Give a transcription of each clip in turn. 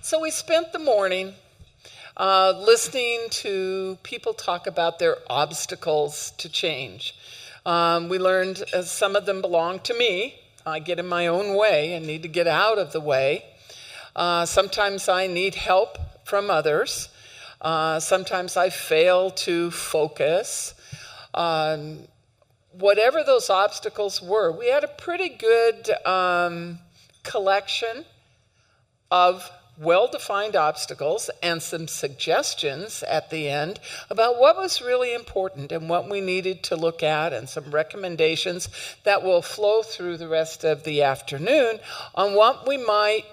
So we spent the morning listening to people talk about their obstacles to change. We learned some of them belong to me. I get in my own way and need to get out of the way. Sometimes I need help from others. Sometimes I fail to focus. Whatever those obstacles were, we had a pretty good collection of well-defined obstacles and some suggestions at the end about what was really important and what we needed to look at, and some recommendations that will flow through the rest of the afternoon on what we might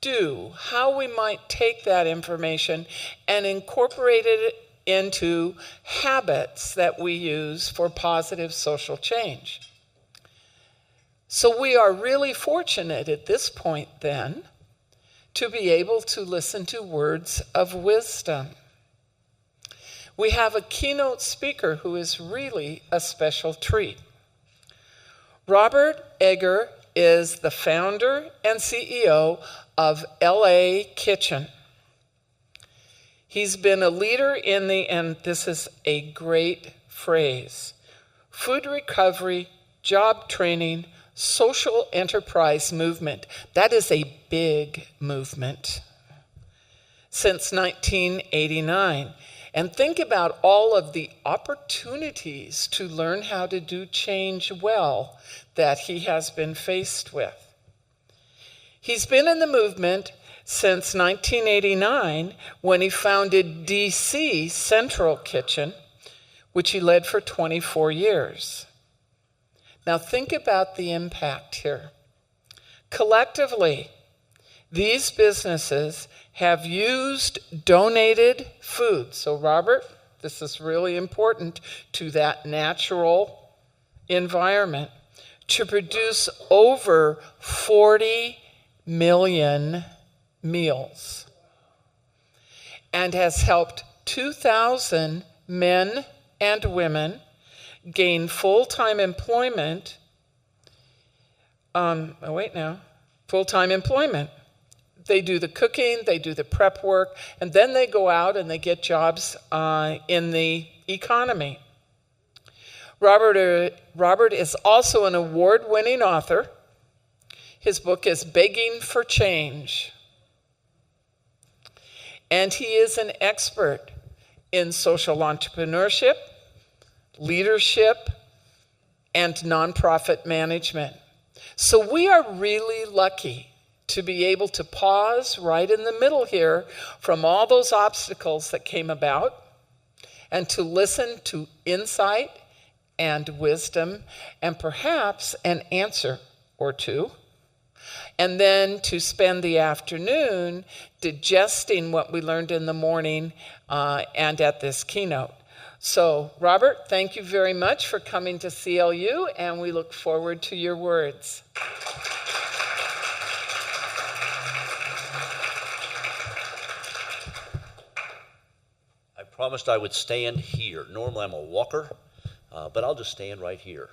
do, how we might take that information and incorporate it into habits that we use for positive social change. So we are really fortunate at this point then to be able to listen to words of wisdom. We have a keynote speaker who is really a special treat. Robert Iger is the founder and CEO of LA Kitchen. He's been a leader in the, and this is a great phrase, food recovery, job training, social enterprise movement. That is a big movement since 1989. And think about all of the opportunities to learn how to do change well that he has been faced with. He's been in the movement since 1989 when he founded DC Central Kitchen, which he led for 24 years. Now think about the impact here. Collectively, these businesses have used donated food. So Robert, this is really important to that natural environment, to produce over 40 million meals, and has helped 2,000 men and women gain full-time employment. Full-time employment. They do the cooking, they do the prep work, and then they go out and they get jobs in the economy. Robert is also an award-winning author. His book is Begging for Change. And he is an expert in social entrepreneurship, leadership, and nonprofit management. So we are really lucky to be able to pause right in the middle here from all those obstacles that came about and to listen to insight and wisdom and perhaps an answer or two, and then to spend the afternoon digesting what we learned in the morning and at this keynote. So, Robert, thank you very much for coming to CLU, and we look forward to your words. I promised I would stand here. Normally I'm a walker, but I'll just stand right here.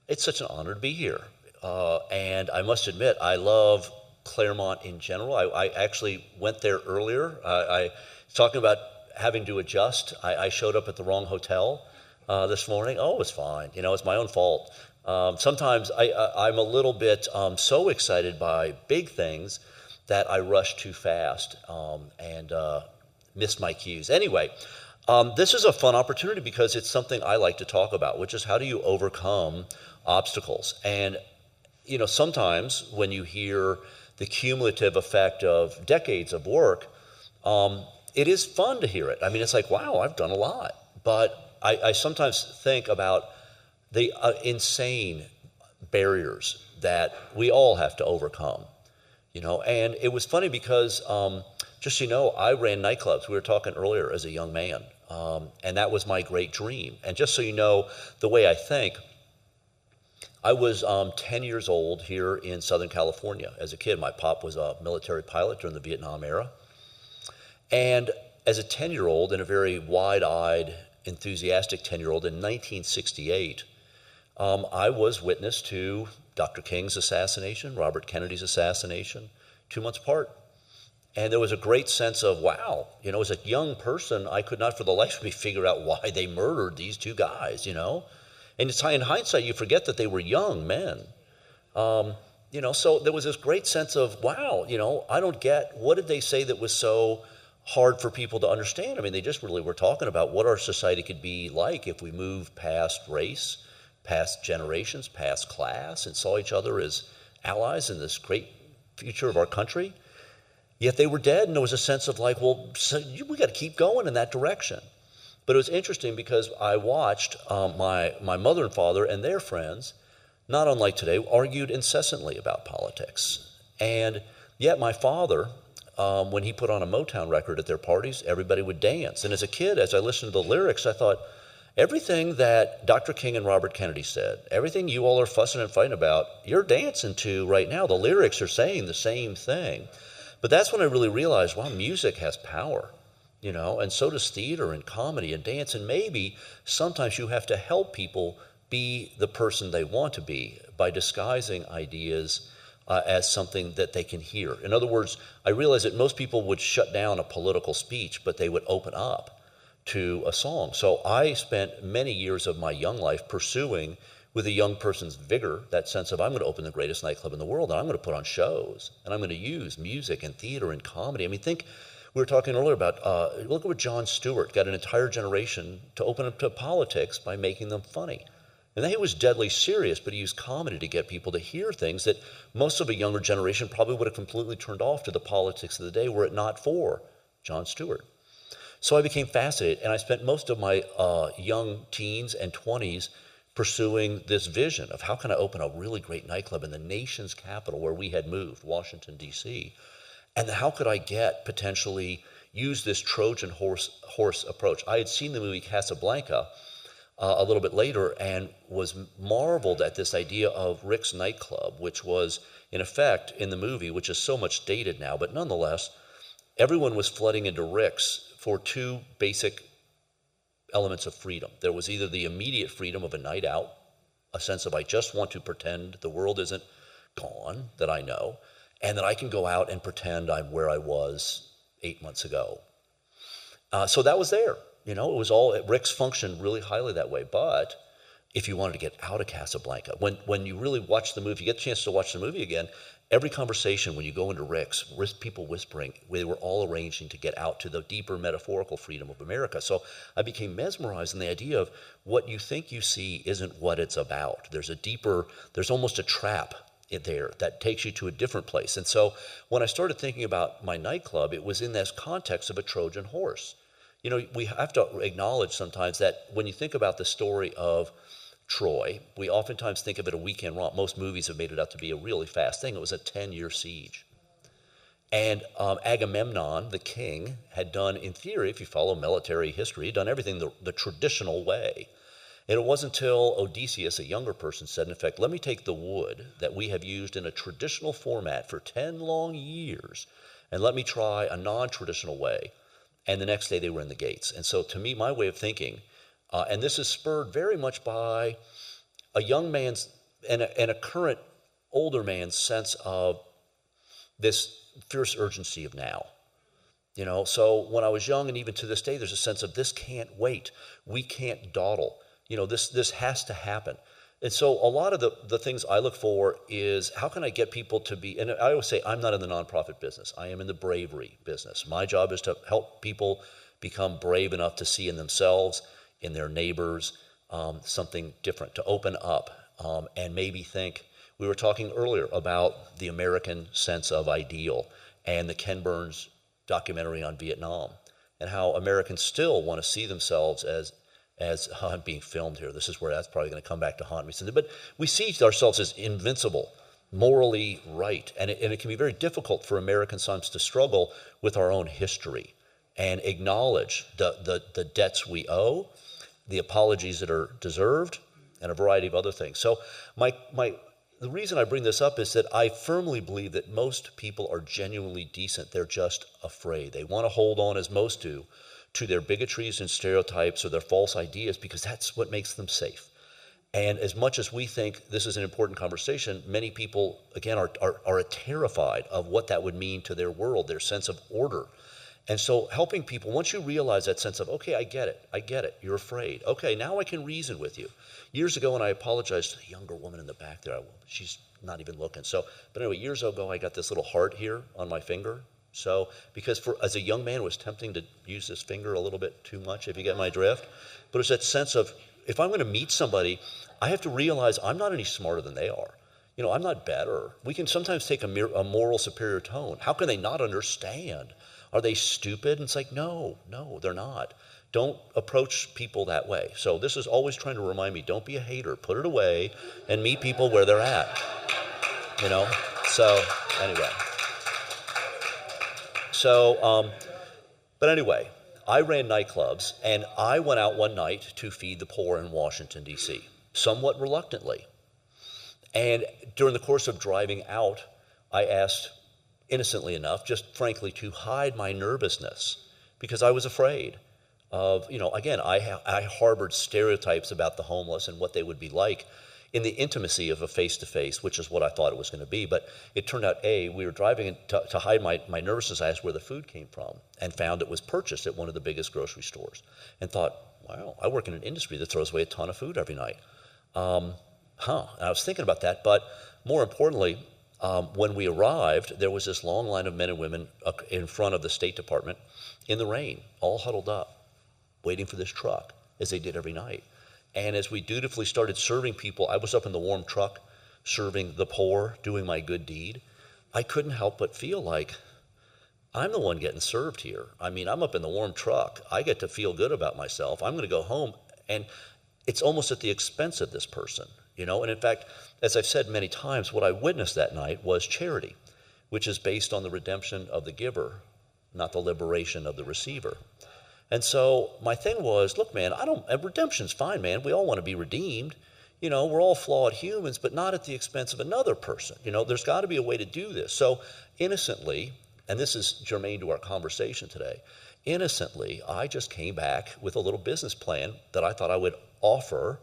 It's such an honor to be here. And I must admit, I love Claremont in general. I actually went there earlier. I was talking about having to adjust. I showed up at the wrong hotel this morning. Oh, it's fine. You know, it's my own fault. Sometimes I'm a little bit so excited by big things that I rush too fast and miss my cues. Anyway, this is a fun opportunity because it's something I like to talk about, which is how do you overcome obstacles? And, you know, sometimes when you hear the cumulative effect of decades of work, it is fun to hear it. I mean, it's like, wow, I've done a lot. But I sometimes think about the insane barriers that we all have to overcome, you know. And it was funny because, just so you know, I ran nightclubs. We were talking earlier as a young man, and that was my great dream. And just so you know, the way I think, I was 10 years old here in Southern California as a kid. My pop was a military pilot during the Vietnam era. And as a 10-year-old, and a very wide-eyed, enthusiastic 10-year-old in 1968, I was witness to Dr. King's assassination, Robert Kennedy's assassination, 2 months apart. And there was a great sense of, wow, as a young person, I could not for the life of me figure out why they murdered these two guys, And it's, in hindsight, you forget that they were young men. So there was this great sense of, wow, I don't get, what did they say that was so hard for people to understand? I mean, they just really were talking about what our society could be like if we moved past race, past generations, past class, and saw each other as allies in this great future of our country. Yet they were dead, and there was a sense of like, well, so we got to keep going in that direction. But it was interesting because I watched my mother and father and their friends, not unlike today, argued incessantly about politics. And yet my father, when he put on a Motown record at their parties, everybody would dance. And as a kid, as I listened to the lyrics, I thought, everything that Dr. King and Robert Kennedy said, everything you all are fussing and fighting about, you're dancing to right now. The lyrics are saying the same thing. But that's when I really realized, wow, music has power, and so does theater and comedy and dance. And maybe sometimes you have to help people be the person they want to be by disguising ideas as something that they can hear. In other words, I realized that most people would shut down a political speech, but they would open up to a song. So I spent many years of my young life pursuing, with a young person's vigor, that sense of, I'm going to open the greatest nightclub in the world, and I'm going to put on shows, and I'm going to use music and theater and comedy. I mean, we were talking earlier about, look at what Jon Stewart got an entire generation to open up to politics by making them funny. And then he was deadly serious, but he used comedy to get people to hear things that most of a younger generation probably would have completely turned off to the politics of the day were it not for Jon Stewart. So I became fascinated, and I spent most of my young teens and 20s pursuing this vision of how can I open a really great nightclub in the nation's capital where we had moved, Washington, D.C., and how could I potentially use this Trojan horse approach. I had seen the movie Casablanca a little bit later and was marveled at this idea of Rick's nightclub, which was, in effect, in the movie, which is so much dated now, but nonetheless, everyone was flooding into Rick's for two basic elements of freedom. There was either the immediate freedom of a night out, a sense of I just want to pretend the world isn't gone, that I know, and that I can go out and pretend I'm where I was 8 months ago. So that was there. It was all, Rick's functioned really highly that way. But if you wanted to get out of Casablanca, when you really watch the movie, if you get a chance to watch the movie again, every conversation when you go into Rick's, people whispering, they were all arranging to get out to the deeper metaphorical freedom of America. So I became mesmerized in the idea of what you think you see isn't what it's about. There's almost a trap there that takes you to a different place. And so when I started thinking about my nightclub, it was in this context of a Trojan horse. We have to acknowledge sometimes that when you think about the story of Troy, we oftentimes think of it a weekend romp. Most movies have made it out to be a really fast thing. It was a 10-year siege. And Agamemnon, the king, had done, in theory, if you follow military history, done everything the traditional way. And it wasn't until Odysseus, a younger person, said, in effect, let me take the wood that we have used in a traditional format for 10 long years, and let me try a non-traditional way. And the next day they were in the gates. And so to me, my way of thinking, and this is spurred very much by a young man's and a current older man's sense of this fierce urgency of now. So when I was young, and even to this day, there's a sense of this can't wait. We can't dawdle. This has to happen. And so a lot of the things I look for is how can I get people to be, and I always say I'm not in the nonprofit business. I am in the bravery business. My job is to help people become brave enough to see in themselves, in their neighbors, something different, to open up and maybe think. We were talking earlier about the American sense of ideal and the Ken Burns documentary on Vietnam and how Americans still want to see themselves as I'm being filmed here. This is where that's probably going to come back to haunt me. But we see ourselves as invincible, morally right. And it can be very difficult for Americans sometimes to struggle with our own history and acknowledge the debts we owe, the apologies that are deserved, and a variety of other things. So the reason I bring this up is that I firmly believe that most people are genuinely decent. They're just afraid. They want to hold on, as most do, to their bigotries and stereotypes or their false ideas because that's what makes them safe. And as much as we think this is an important conversation, many people, again, are terrified of what that would mean to their world, their sense of order. And so helping people, once you realize that sense of, okay, I get it, you're afraid. Okay, now I can reason with you. Years ago, when I apologized to the younger woman in the back there, she's not even looking. But anyway, years ago, I got this little heart here on my finger. So, because as a young man, it was tempting to use this finger a little bit too much, if you get my drift. But it's that sense of, if I'm going to meet somebody, I have to realize I'm not any smarter than they are. I'm not better. We can sometimes take a moral superior tone. How can they not understand? Are they stupid? And it's like, no, they're not. Don't approach people that way. So this is always trying to remind me, don't be a hater. Put it away and meet people where they're at. So anyway. But anyway, I ran nightclubs, and I went out one night to feed the poor in Washington, D.C., somewhat reluctantly. And during the course of driving out, I asked, innocently enough, just frankly, to hide my nervousness, because I was afraid of, again, I harbored stereotypes about the homeless and what they would be like in the intimacy of a face-to-face, which is what I thought it was going to be. But it turned out, we were driving to hide my nervousness. I asked where the food came from and found it was purchased at one of the biggest grocery stores, and thought, wow, I work in an industry that throws away a ton of food every night. And I was thinking about that, but more importantly, when we arrived, there was this long line of men and women in front of the State Department in the rain, all huddled up, waiting for this truck, as they did every night. And as we dutifully started serving people, I was up in the warm truck, serving the poor, doing my good deed. I couldn't help but feel like I'm the one getting served here. I mean, I'm up in the warm truck. I get to feel good about myself. I'm going to go home, and it's almost at the expense of this person. And in fact, as I've said many times, what I witnessed that night was charity, which is based on the redemption of the giver, not the liberation of the receiver. And so my thing was, look, man, redemption's fine, man. We all want to be redeemed. We're all flawed humans, but not at the expense of another person. There's got to be a way to do this. So innocently, and this is germane to our conversation today, innocently, I just came back with a little business plan that I thought I would offer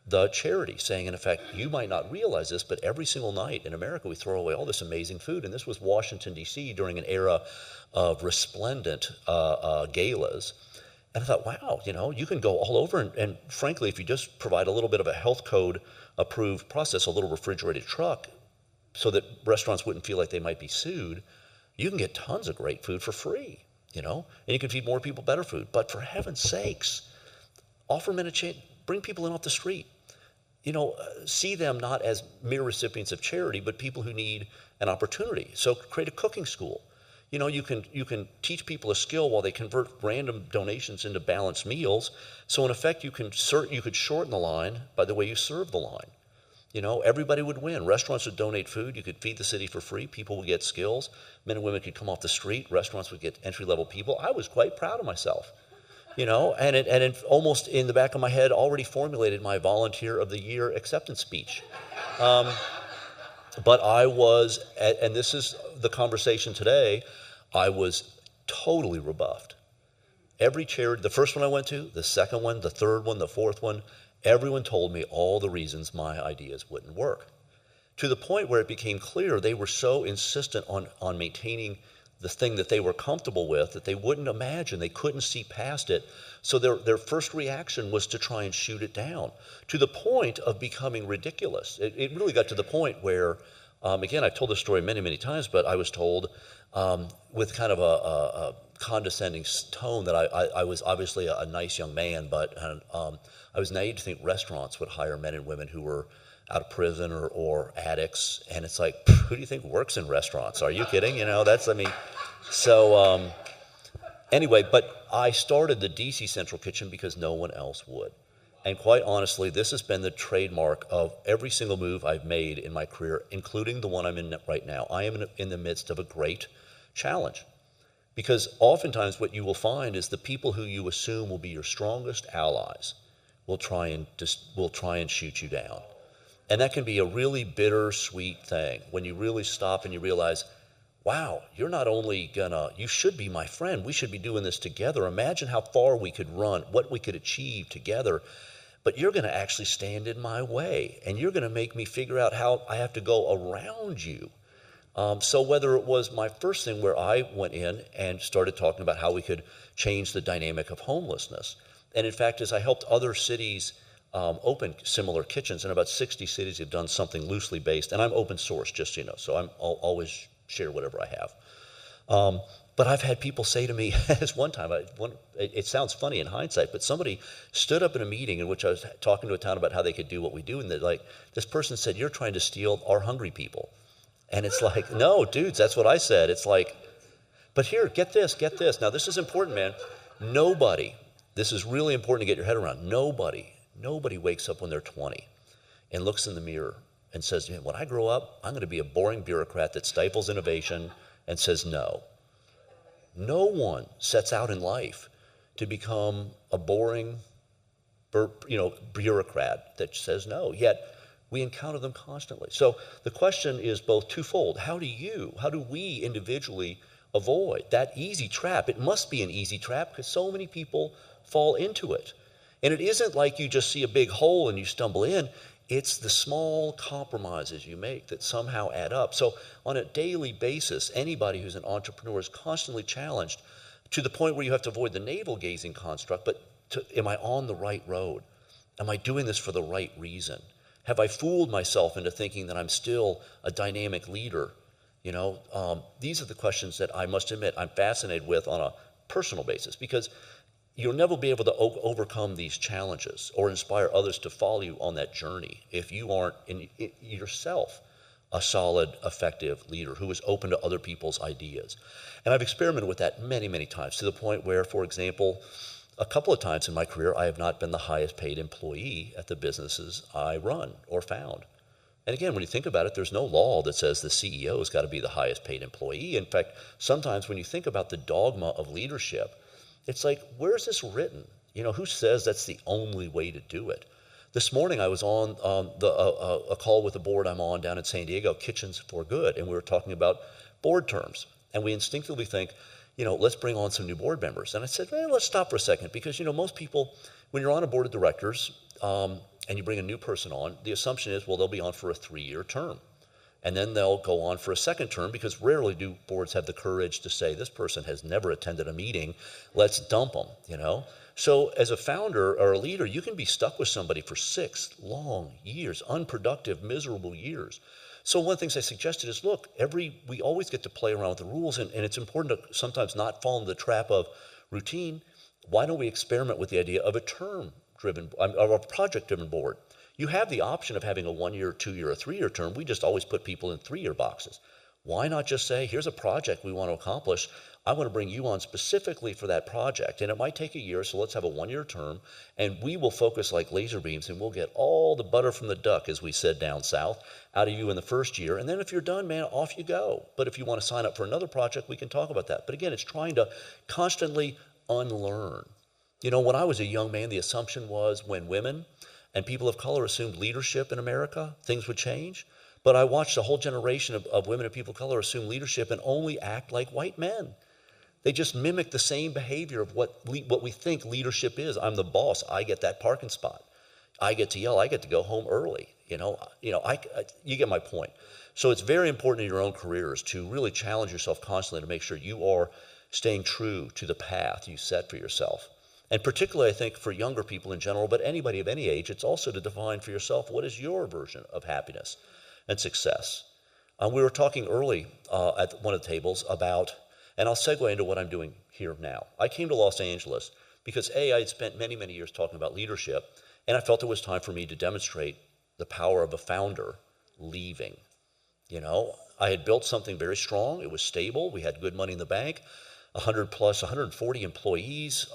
the charity, saying, in effect, you might not realize this, but every single night in America, we throw away all this amazing food. And this was Washington, D.C., during an era of resplendent galas. And I thought, wow, you can go all over. And frankly, if you just provide a little bit of a health code approved process, a little refrigerated truck, so that restaurants wouldn't feel like they might be sued, you can get tons of great food for free, and you can feed more people better food. But for heaven's sakes, offer them a chance, bring people in off the street. See them not as mere recipients of charity, but people who need an opportunity. So create a cooking school. You can teach people a skill while they convert random donations into balanced meals. So in effect, you could shorten the line by the way you serve the line. Everybody would win. Restaurants would donate food. You could feed the city for free. People would get skills. Men and women could come off the street. Restaurants would get entry-level people. I was quite proud of myself. And it almost in the back of my head already formulated my Volunteer of the Year acceptance speech. But I was, and this is the conversation today, I was totally rebuffed. Every charity, the first one I went to, the second one, the third one, the fourth one, everyone told me all the reasons my ideas wouldn't work. To the point where it became clear they were so insistent on maintaining the thing that they were comfortable with, that they wouldn't imagine, they couldn't see past it. So their first reaction was to try and shoot it down, to the point of becoming ridiculous. It really got to the point where, again, I've told this story many, many times, but I was told with kind of a condescending tone that I was obviously a nice young man, but I was naive to think restaurants would hire men and women who were out of prison or addicts, and it's like, who do you think works in restaurants? Are you kidding? Anyway, but I started the DC Central Kitchen because no one else would. And quite honestly, this has been the trademark of every single move I've made in my career, including the one I'm in right now. I am in the midst of a great challenge, because oftentimes what you will find is the people who you assume will be your strongest allies will try and shoot you down. And that can be a really bittersweet thing when you really stop and you realize, wow, you're not only you should be my friend. We should be doing this together. Imagine how far we could run, what we could achieve together. but you're going to actually stand in my way, and you're going to make me figure out how I have to go around you. So whether it was my first thing where I went in and started talking about how we could change the dynamic of homelessness. And in fact, as I helped other cities open similar kitchens, and about 60 cities have done something loosely based, and I'm open source, just so you know, so I'll always share whatever I have. But I've had people say to me, as one time, it sounds funny in hindsight, but somebody stood up in a meeting in which I was talking to a town about how they could do what we do, and they're like, this person said, you're trying to steal our hungry people. And it's like, no, dudes, that's what I said. It's like, but here, get this. Now, this is important, man. Nobody, this is really important to get your head around. Nobody wakes up when they're 20 and looks in the mirror and says, man, when I grow up, I'm going to be a boring bureaucrat that stifles innovation and says no. No one sets out in life to become a boring, bureaucrat that says no. Yet, we encounter them constantly. So the question is both twofold. How do we individually avoid that easy trap? It must be an easy trap because so many people fall into it. And it isn't like you just see a big hole and you stumble in. It's the small compromises you make that somehow add up. So on a daily basis, anybody who's an entrepreneur is constantly challenged to the point where you have to avoid the navel-gazing construct, but am I on the right road? Am I doing this for the right reason? Have I fooled myself into thinking that I'm still a dynamic leader? These are the questions that I must admit I'm fascinated with on a personal basis, because you'll never be able to overcome these challenges or inspire others to follow you on that journey if you aren't yourself a solid, effective leader who is open to other people's ideas. And I've experimented with that many, many times, to the point where, for example, a couple of times in my career, I have not been the highest paid employee at the businesses I run or found. And again, when you think about it, there's no law that says the CEO has got to be the highest paid employee. In fact, sometimes when you think about the dogma of leadership, it's like, where's this written? Who says that's the only way to do it? This morning I was on a call with the board I'm on down in San Diego, Kitchens for Good, and we were talking about board terms. And we instinctively think, let's bring on some new board members. And I said, let's stop for a second, because, most people, when you're on a board of directors and you bring a new person on, the assumption is, well, they'll be on for a 3-year term. And then they'll go on for a second term, because rarely do boards have the courage to say, this person has never attended a meeting, let's dump them, So as a founder or a leader, you can be stuck with somebody for 6 long years, unproductive, miserable years. So one of the things I suggested is, look, we always get to play around with the rules, and it's important to sometimes not fall into the trap of routine. Why don't we experiment with the idea of a project-driven board? You have the option of having a 1-year, 2-year, or 3-year term. We just always put people in 3-year boxes. Why not just say, here's a project we want to accomplish. I want to bring you on specifically for that project. And it might take a year, so let's have a 1-year term, and we will focus like laser beams, and we'll get all the butter from the duck, as we said down south, out of you in the first year. And then if you're done, man, off you go. But if you want to sign up for another project, we can talk about that. But again, it's trying to constantly unlearn. When I was a young man, the assumption was when women and people of color assumed leadership in America, things would change. But I watched a whole generation of women and people of color assume leadership and only act like white men. They just mimic the same behavior of what we think leadership is. I'm the boss. I get that parking spot. I get to yell. I get to go home early. You get my point. So it's very important in your own careers to really challenge yourself constantly to make sure you are staying true to the path you set for yourself. And particularly, I think, for younger people in general, but anybody of any age, it's also to define for yourself what is your version of happiness and success. We were talking early at one of the tables about, and I'll segue into what I'm doing here now. I came to Los Angeles because, A, I had spent many, many years talking about leadership, and I felt it was time for me to demonstrate the power of a founder leaving. I had built something very strong. It was stable. We had good money in the bank. 140 employees,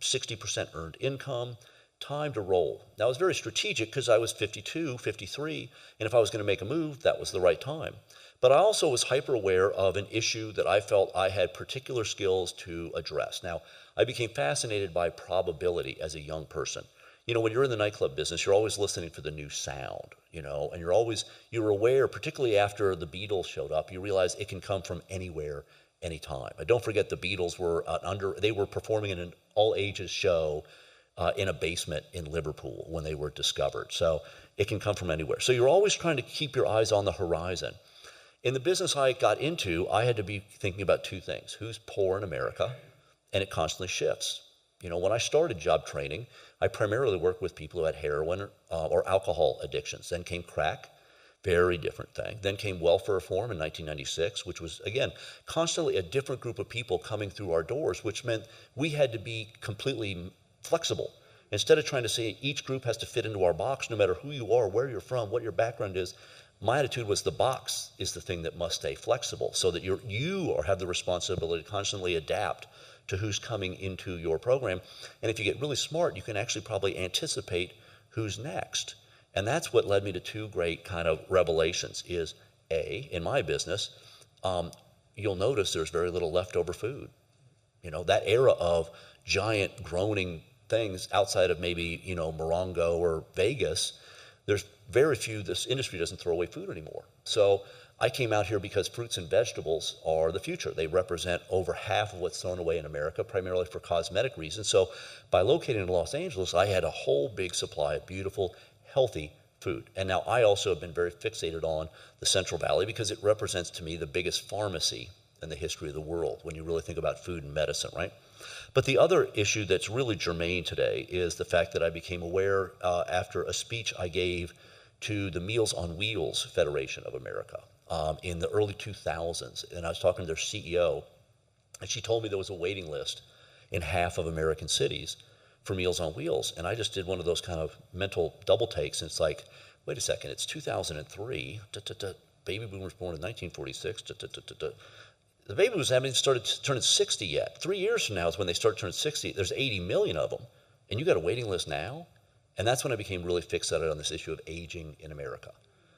60% earned income, time to roll. Now, it was very strategic because I was 52, 53, and if I was going to make a move, that was the right time. But I also was hyper aware of an issue that I felt I had particular skills to address. Now, I became fascinated by probability as a young person. When you're in the nightclub business, you're always listening for the new sound, and you're aware, particularly after the Beatles showed up, you realize it can come from anywhere, anytime. Don't forget the Beatles were they were performing in an all ages show in a basement in Liverpool when they were discovered. So it can come from anywhere. So you're always trying to keep your eyes on the horizon. In the business I got into, I had to be thinking about two things. Who's poor in America? And it constantly shifts. You know, when I started job training, I primarily worked with people who had heroin or alcohol addictions. Then came crack, very different thing. Then came welfare reform in 1996, which was, again, constantly a different group of people coming through our doors, which meant we had to be completely flexible. Instead of trying to say each group has to fit into our box, no matter who you are, where you're from, what your background is, my attitude was the box is the thing that must stay flexible so that you have the responsibility to constantly adapt to who's coming into your program. And if you get really smart, you can actually probably anticipate who's next. And that's what led me to two great kind of revelations is, A, in my business, you'll notice there's very little leftover food. You know, that era of giant groaning things outside of maybe, you know, Morongo or Vegas, there's very few, this industry doesn't throw away food anymore. So I came out here because fruits and vegetables are the future. They represent over half of what's thrown away in America, primarily for cosmetic reasons. So by locating in Los Angeles, I had a whole big supply of beautiful, healthy food. And now I also have been very fixated on the Central Valley because it represents to me the biggest pharmacy in the history of the world when you really think about food and medicine, right? But the other issue that's really germane today is the fact that I became aware after a speech I gave to the Meals on Wheels Federation of America in the early 2000s. And I was talking to their CEO, and she told me there was a waiting list in half of American cities for Meals on Wheels. And I just did one of those kind of mental double takes. And it's like, wait a second, it's 2003. Baby boomers born in 1946. The baby boomers haven't even started turning 60 yet. 3 years from now is when they start turning 60. There's 80 million of them. And you got a waiting list now? And that's when I became really fixated on this issue of aging in America,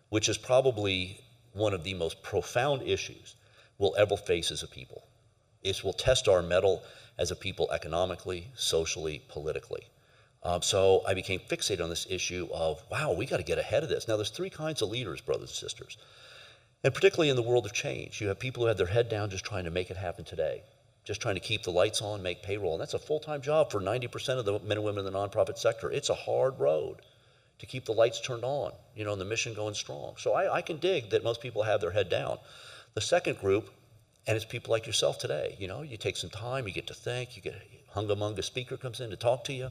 which is probably one of the most profound issues we'll ever face as a people. It will test our mettle as a people economically, socially, politically. So I became fixated on this issue of, wow, we got to get ahead of this. Now, there's three kinds of leaders, brothers and sisters. And particularly in the world of change, you have people who have their head down just trying to make it happen today, just trying to keep the lights on, make payroll. And that's a full-time job for 90% of the men and women in the nonprofit sector. It's a hard road to keep the lights turned on, you know, and the mission going strong. So I can dig that most people have their head down. The second group, and it's people like yourself today, you know, you take some time, you get to think, you get a hunga-munga speaker comes in to talk to you,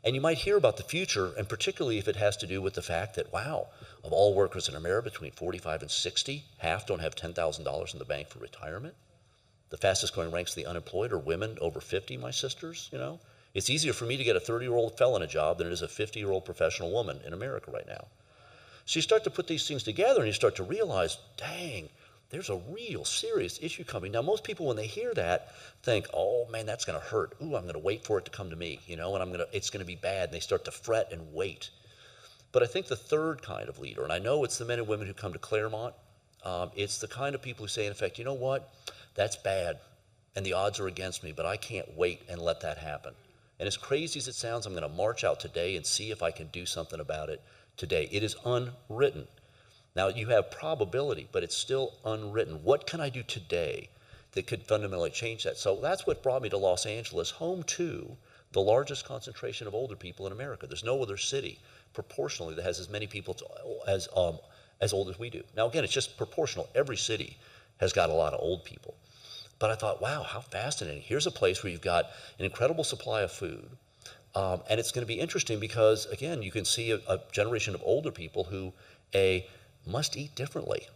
and you might hear about the future, and particularly if it has to do with the fact that, wow, of all workers in America between 45 and 60, half don't have $10,000 in the bank for retirement. The fastest growing ranks of the unemployed are women over 50, my sisters, you know. It's easier for me to get a 30-year-old felon a job than it is a 50-year-old professional woman in America right now. So you start to put these things together and you start to realize, dang, there's a real serious issue coming. Now, most people, when they hear that, think, oh, man, that's going to hurt. Ooh, I'm going to wait for it to come to me, you know, and it's going to be bad. And they start to fret and wait. But I think the third kind of leader, and I know it's the men and women who come to Claremont, it's the kind of people who say, in effect, you know what, that's bad, and the odds are against me, but I can't wait and let that happen. And as crazy as it sounds, I'm going to march out today and see if I can do something about it today. It is unwritten. Now, you have probability, but it's still unwritten. What can I do today that could fundamentally change that? So that's what brought me to Los Angeles, home to the largest concentration of older people in America. There's no other city proportionally that has as many people as old as we do. Now, again, it's just proportional. Every city has got a lot of old people. But I thought, wow, how fascinating. Here's a place where you've got an incredible supply of food. And it's going to be interesting because, again, you can see a generation of older people who, must eat differently.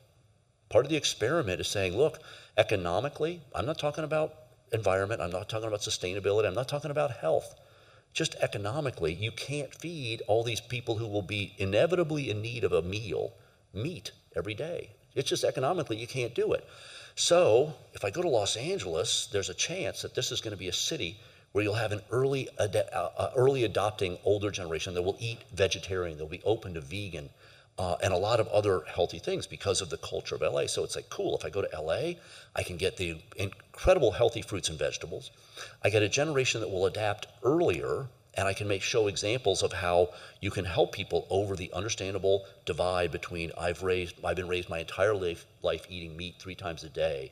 Part of the experiment is saying, look, economically, I'm not talking about environment, I'm not talking about sustainability, I'm not talking about health. Just economically, you can't feed all these people who will be inevitably in need of a meal meat every day. It's just economically, you can't do it. So if I go to Los Angeles, there's a chance that this is going to be a city where you'll have an early adopting older generation that will eat vegetarian, they'll be open to vegan, and a lot of other healthy things because of the culture of LA. So it's like, cool, if I go to LA, I can get the incredible healthy fruits and vegetables. I get a generation that will adapt earlier, and I can show examples of how you can help people over the understandable divide between I've been raised my entire life eating meat 3 times a day.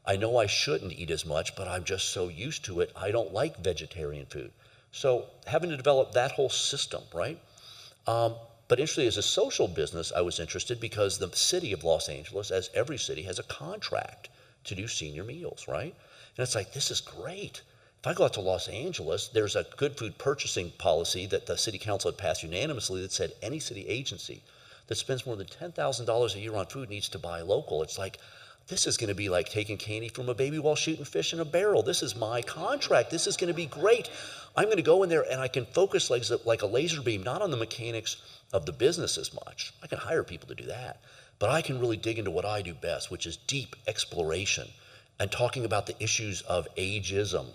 I know I shouldn't eat as much, but I'm just so used to it. I don't like vegetarian food. So having to develop that whole system, right? But interestingly, as a social business, I was interested because the city of Los Angeles, as every city, has a contract to do senior meals, right? And it's like, this is great. If I go out to Los Angeles, there's a good food purchasing policy that the city council had passed unanimously that said any city agency that spends more than $10,000 a year on food needs to buy local. It's like, this is going to be like taking candy from a baby while shooting fish in a barrel. This is my contract. This is going to be great. I'm going to go in there and I can focus like a laser beam, not on the mechanics of the business as much. I can hire people to do that. But I can really dig into what I do best, which is deep exploration and talking about the issues of ageism.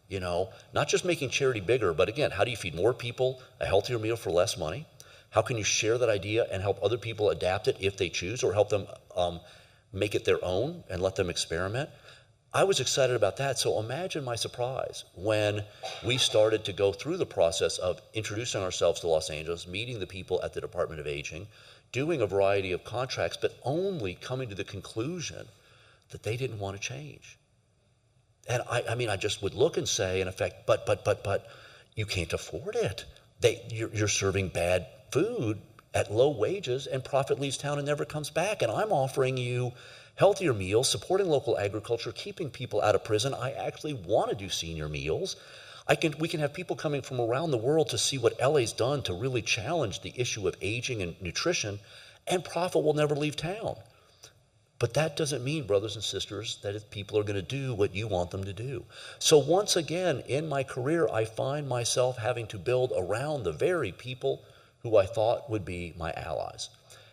You know, not just making charity bigger, but again, how do you feed more people a healthier meal for less money? How can you share that idea and help other people adapt it if they choose, or help them make it their own and let them experiment? I was excited about that. So imagine my surprise when we started to go through the process of introducing ourselves to Los Angeles, meeting the people at the Department of Aging, doing a variety of contracts, but only coming to the conclusion that they didn't want to change. And I mean, I just would look and say, in effect, but you can't afford it. You're serving bad food at low wages, and profit leaves town and never comes back. And I'm offering you healthier meals, supporting local agriculture, keeping people out of prison. I actually want to do senior meals. We can have people coming from around the world to see what LA's done to really challenge the issue of aging and nutrition, and profit will never leave town. But that doesn't mean, brothers and sisters, that if people are going to do what you want them to do. So once again, in my career, I find myself having to build around the very people who I thought would be my allies.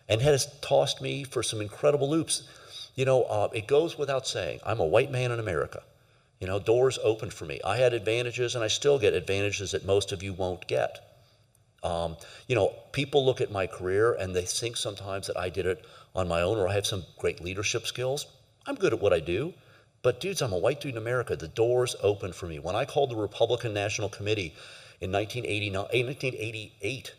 And has tossed me for some incredible loops. You know, it goes without saying, I'm a white man in America. You know, doors opened for me. I had advantages, and I still get advantages that most of you won't get. You know, people look at my career and they think sometimes that I did it on my own, or I have some great leadership skills. I'm good at what I do, but dudes, I'm a white dude in America. The doors opened for me. When I called the Republican National Committee in 1988,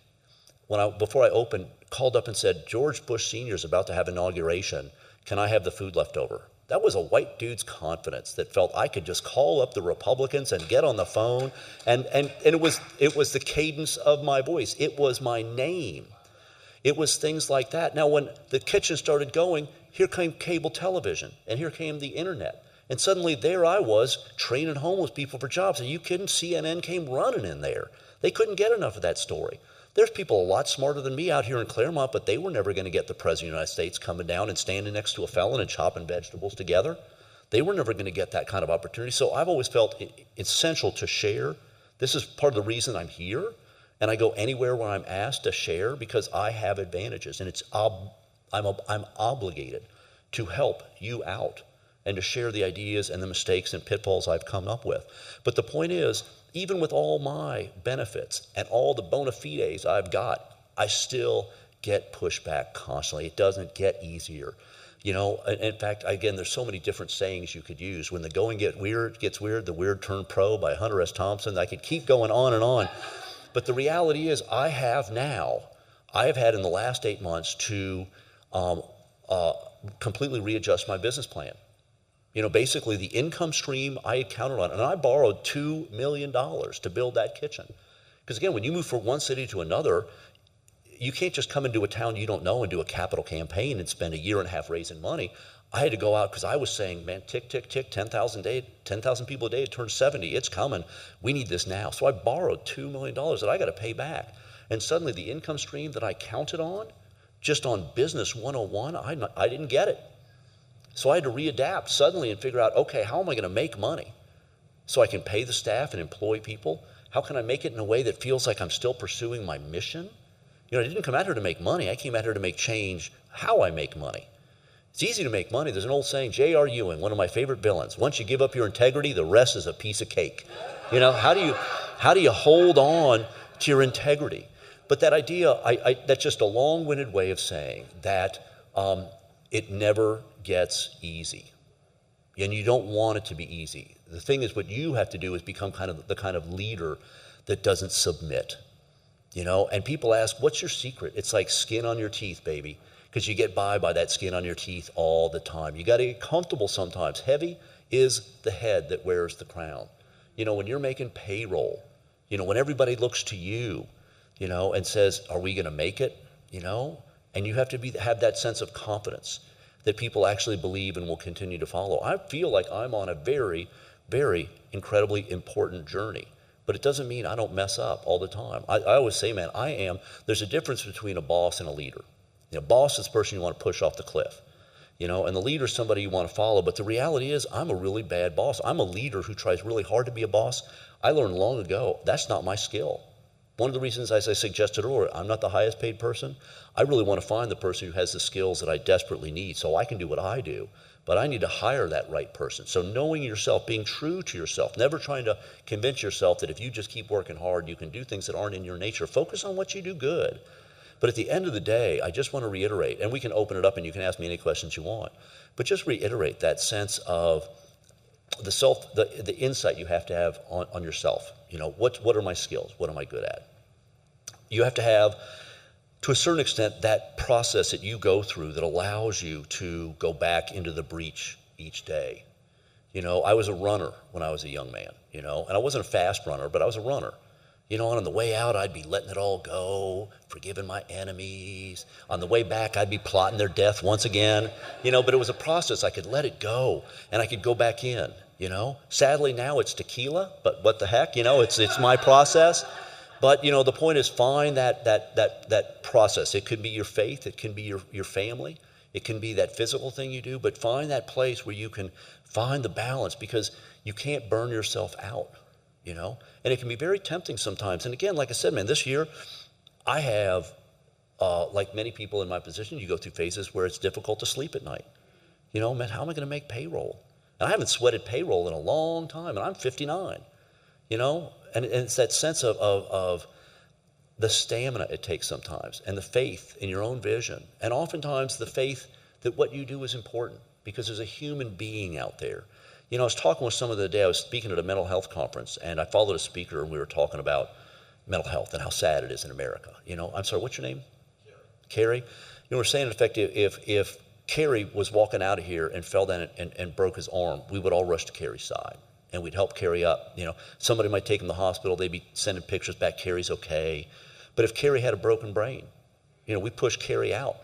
before I opened, called up and said, George Bush Sr. is about to have inauguration. Can I have the food left over? That was a white dude's confidence that felt I could just call up the Republicans and get on the phone. And it was the cadence of my voice. It was my name. It was things like that. Now, when the kitchen started going, here came cable television, and here came the internet. And suddenly there I was training homeless people for jobs. Are you kidding? CNN came running in there. They couldn't get enough of that story. There's people a lot smarter than me out here in Claremont, but they were never going to get the President of the United States coming down and standing next to a felon and chopping vegetables together. They were never going to get that kind of opportunity. So I've always felt essential to share. This is part of the reason I'm here. And I go anywhere where I'm asked to share because I have advantages. And I'm obligated to help you out and to share the ideas and the mistakes and pitfalls I've come up with. But the point is, even with all my benefits and all the bona fides I've got, I still get pushback constantly. It doesn't get easier. You know, in fact, again, there's so many different sayings you could use. When the going gets weird, the weird turn pro by Hunter S. Thompson. I could keep going on and on. But the reality is I have had in the last 8 months to completely readjust my business plan. You know, basically the income stream I had counted on, and I borrowed $2 million to build that kitchen. Because again, when you move from one city to another, you can't just come into a town you don't know and do a capital campaign and spend a year and a half raising money. I had to go out because I was saying, man, tick, tick, tick, 10,000 people a day, it turns 70, it's coming. We need this now. So I borrowed $2 million that I got to pay back. And suddenly the income stream that I counted on, just on Business 101, I didn't get it. So I had to readapt suddenly and figure out, okay, how am I going to make money so I can pay the staff and employ people? How can I make it in a way that feels like I'm still pursuing my mission? You know, I didn't come out here to make money. I came out here to make change how I make money. It's easy to make money. There's an old saying, J.R. Ewing, one of my favorite villains, once you give up your integrity, the rest is a piece of cake. You know, how do you hold on to your integrity? But that idea, that's just a long-winded way of saying that it never gets easy. And you don't want it to be easy. The thing is, what you have to do is become the kind of leader that doesn't submit. You know, and people ask, what's your secret? It's like skin on your teeth, baby, because you get by that skin on your teeth all the time. You got to get comfortable sometimes. Heavy is the head that wears the crown. You know, when you're making payroll, When everybody looks to you, and says, are we going to make it? And you have to have that sense of confidence that people actually believe and will continue to follow. I feel like I'm on a very, very incredibly important journey, but it doesn't mean I don't mess up all the time. I always say, man, there's a difference between a boss and a leader. Boss is the person you want to push off the cliff, and the leader is somebody you want to follow. But the reality is I'm a really bad boss. I'm a leader who tries really hard to be a boss. I learned long ago, that's not my skill. One of the reasons, as I suggested earlier, I'm not the highest paid person. I really want to find the person who has the skills that I desperately need so I can do what I do, but I need to hire that right person. So knowing yourself, being true to yourself, never trying to convince yourself that if you just keep working hard, you can do things that aren't in your nature. Focus on what you do good. But at the end of the day, I just want to reiterate, and we can open it up and you can ask me any questions you want, but just reiterate that sense of the insight you have to have on yourself. What are my skills? What am I good at? You have to have, to a certain extent, that process that you go through that allows you to go back into the breach each day. I was a runner when I was a young man, and I wasn't a fast runner, but I was a runner. And on the way out, I'd be letting it all go, forgiving my enemies. On the way back, I'd be plotting their death once again, but it was a process. I could let it go, and I could go back in, Sadly, now it's tequila, but what the heck, it's my process. But, the point is find that process. It could be your faith. It can be your family. It can be that physical thing you do, but find that place where you can find the balance, because you can't burn yourself out, And it can be very tempting sometimes. And again, like I said, man, this year I have, like many people in my position, you go through phases where it's difficult to sleep at night. Man, how am I going to make payroll? And I haven't sweated payroll in a long time, and I'm 59, And it's that sense of the stamina it takes sometimes, and the faith in your own vision, and oftentimes the faith that what you do is important, because there's a human being out there. I was talking with someone the other day. I was speaking at a mental health conference, and I followed a speaker, and we were talking about mental health and how sad it is in America. I'm sorry, what's your name? Carrie. We're saying, in effect, if Carrie was walking out of here and fell down and broke his arm, we would all rush to Carrie's side, and we'd help Carrie up. Somebody might take him to the hospital. They'd be sending pictures back. Carrie's okay. But if Carrie had a broken brain, we push Carrie out.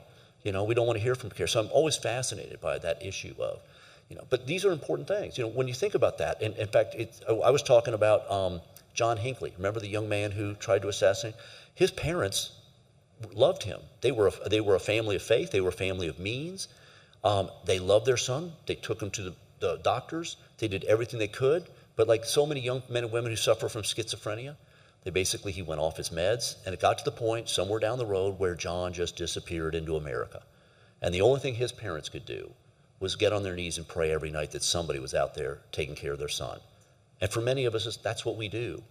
We don't want to hear from Carrie. So I'm always fascinated by that issue of, but these are important things. When you think about that, and in fact, I was talking about John Hinckley. Remember the young man who tried to assassinate? His parents loved him. They were a family of faith. They were a family of means. They loved their son. They took him to the doctors. They did everything they could. But like so many young men and women who suffer from schizophrenia, he went off his meds, and it got to the point somewhere down the road where John just disappeared into America. And the only thing his parents could do was get on their knees and pray every night that somebody was out there taking care of their son. And for many of us, that's what we do.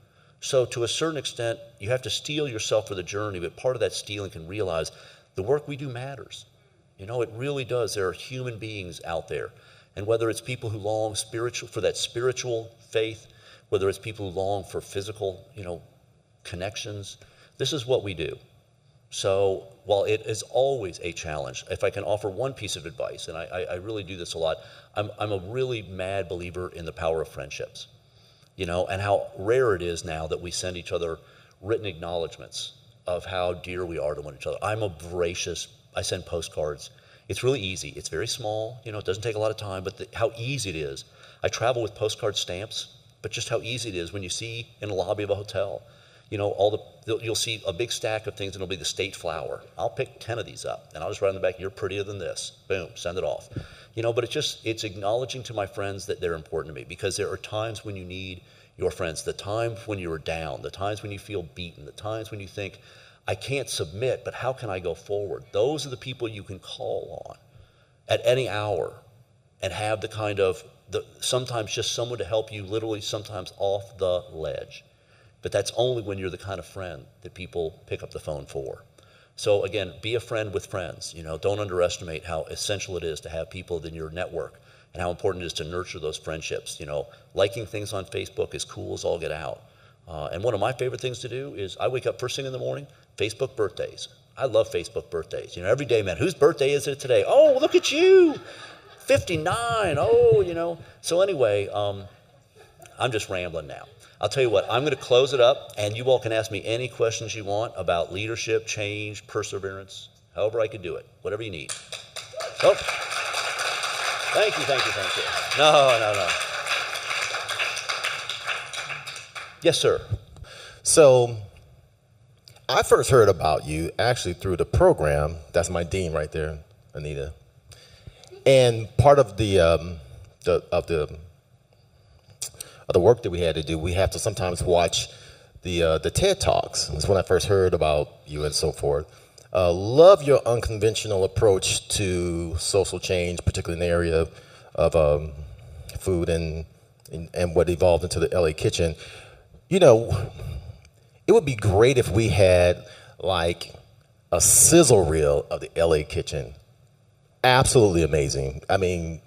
So to a certain extent, you have to steel yourself for the journey, but part of that steeling can realize the work we do matters. It really does. There are human beings out there. And whether it's people who long for that spiritual faith, whether it's people who long for physical, connections, this is what we do. So while it is always a challenge, if I can offer one piece of advice, and I really do this a lot, I'm a really mad believer in the power of friendships, and how rare it is now that we send each other written acknowledgments of how dear we are to one another. I send postcards. It's really easy. It's very small. It doesn't take a lot of time, but how easy it is. I travel with postcard stamps, but just how easy it is when you see in the lobby of a hotel, you'll see a big stack of things, and it'll be the state flower. I'll pick 10 of these up, and I'll just write on the back, "You're prettier than this." Boom, send it off. But it's acknowledging to my friends that they're important to me, because there are times when you need your friends, the times when you are down, the times when you feel beaten, the times when you think, I can't submit, but how can I go forward? Those are the people you can call on at any hour and have the kind of, sometimes just someone to help you literally sometimes off the ledge. But that's only when you're the kind of friend that people pick up the phone for. So again, be a friend with friends. Don't underestimate how essential it is to have people in your network, and how important it is to nurture those friendships. Liking things on Facebook is cool as all get out. And one of my favorite things to do is I wake up first thing in the morning, Facebook birthdays. I love Facebook birthdays. Every day, man, whose birthday is it today? Oh, look at you, 59. Oh, So anyway, I'm just rambling now. I'll tell you what, I'm going to close it up, and you all can ask me any questions you want about leadership, change, perseverance, however I could do it, whatever you need. Oh, thank you. No. Yes, sir. So I first heard about you actually through the program. That's my dean right there, Anita. And part of the work that we had to do, we have to sometimes watch the TED Talks. That's when I first heard about you and so forth. Love your unconventional approach to social change, particularly in the area of food and what evolved into the LA Kitchen. You know, it would be great if we had like a sizzle reel of the LA Kitchen. Absolutely amazing. I mean,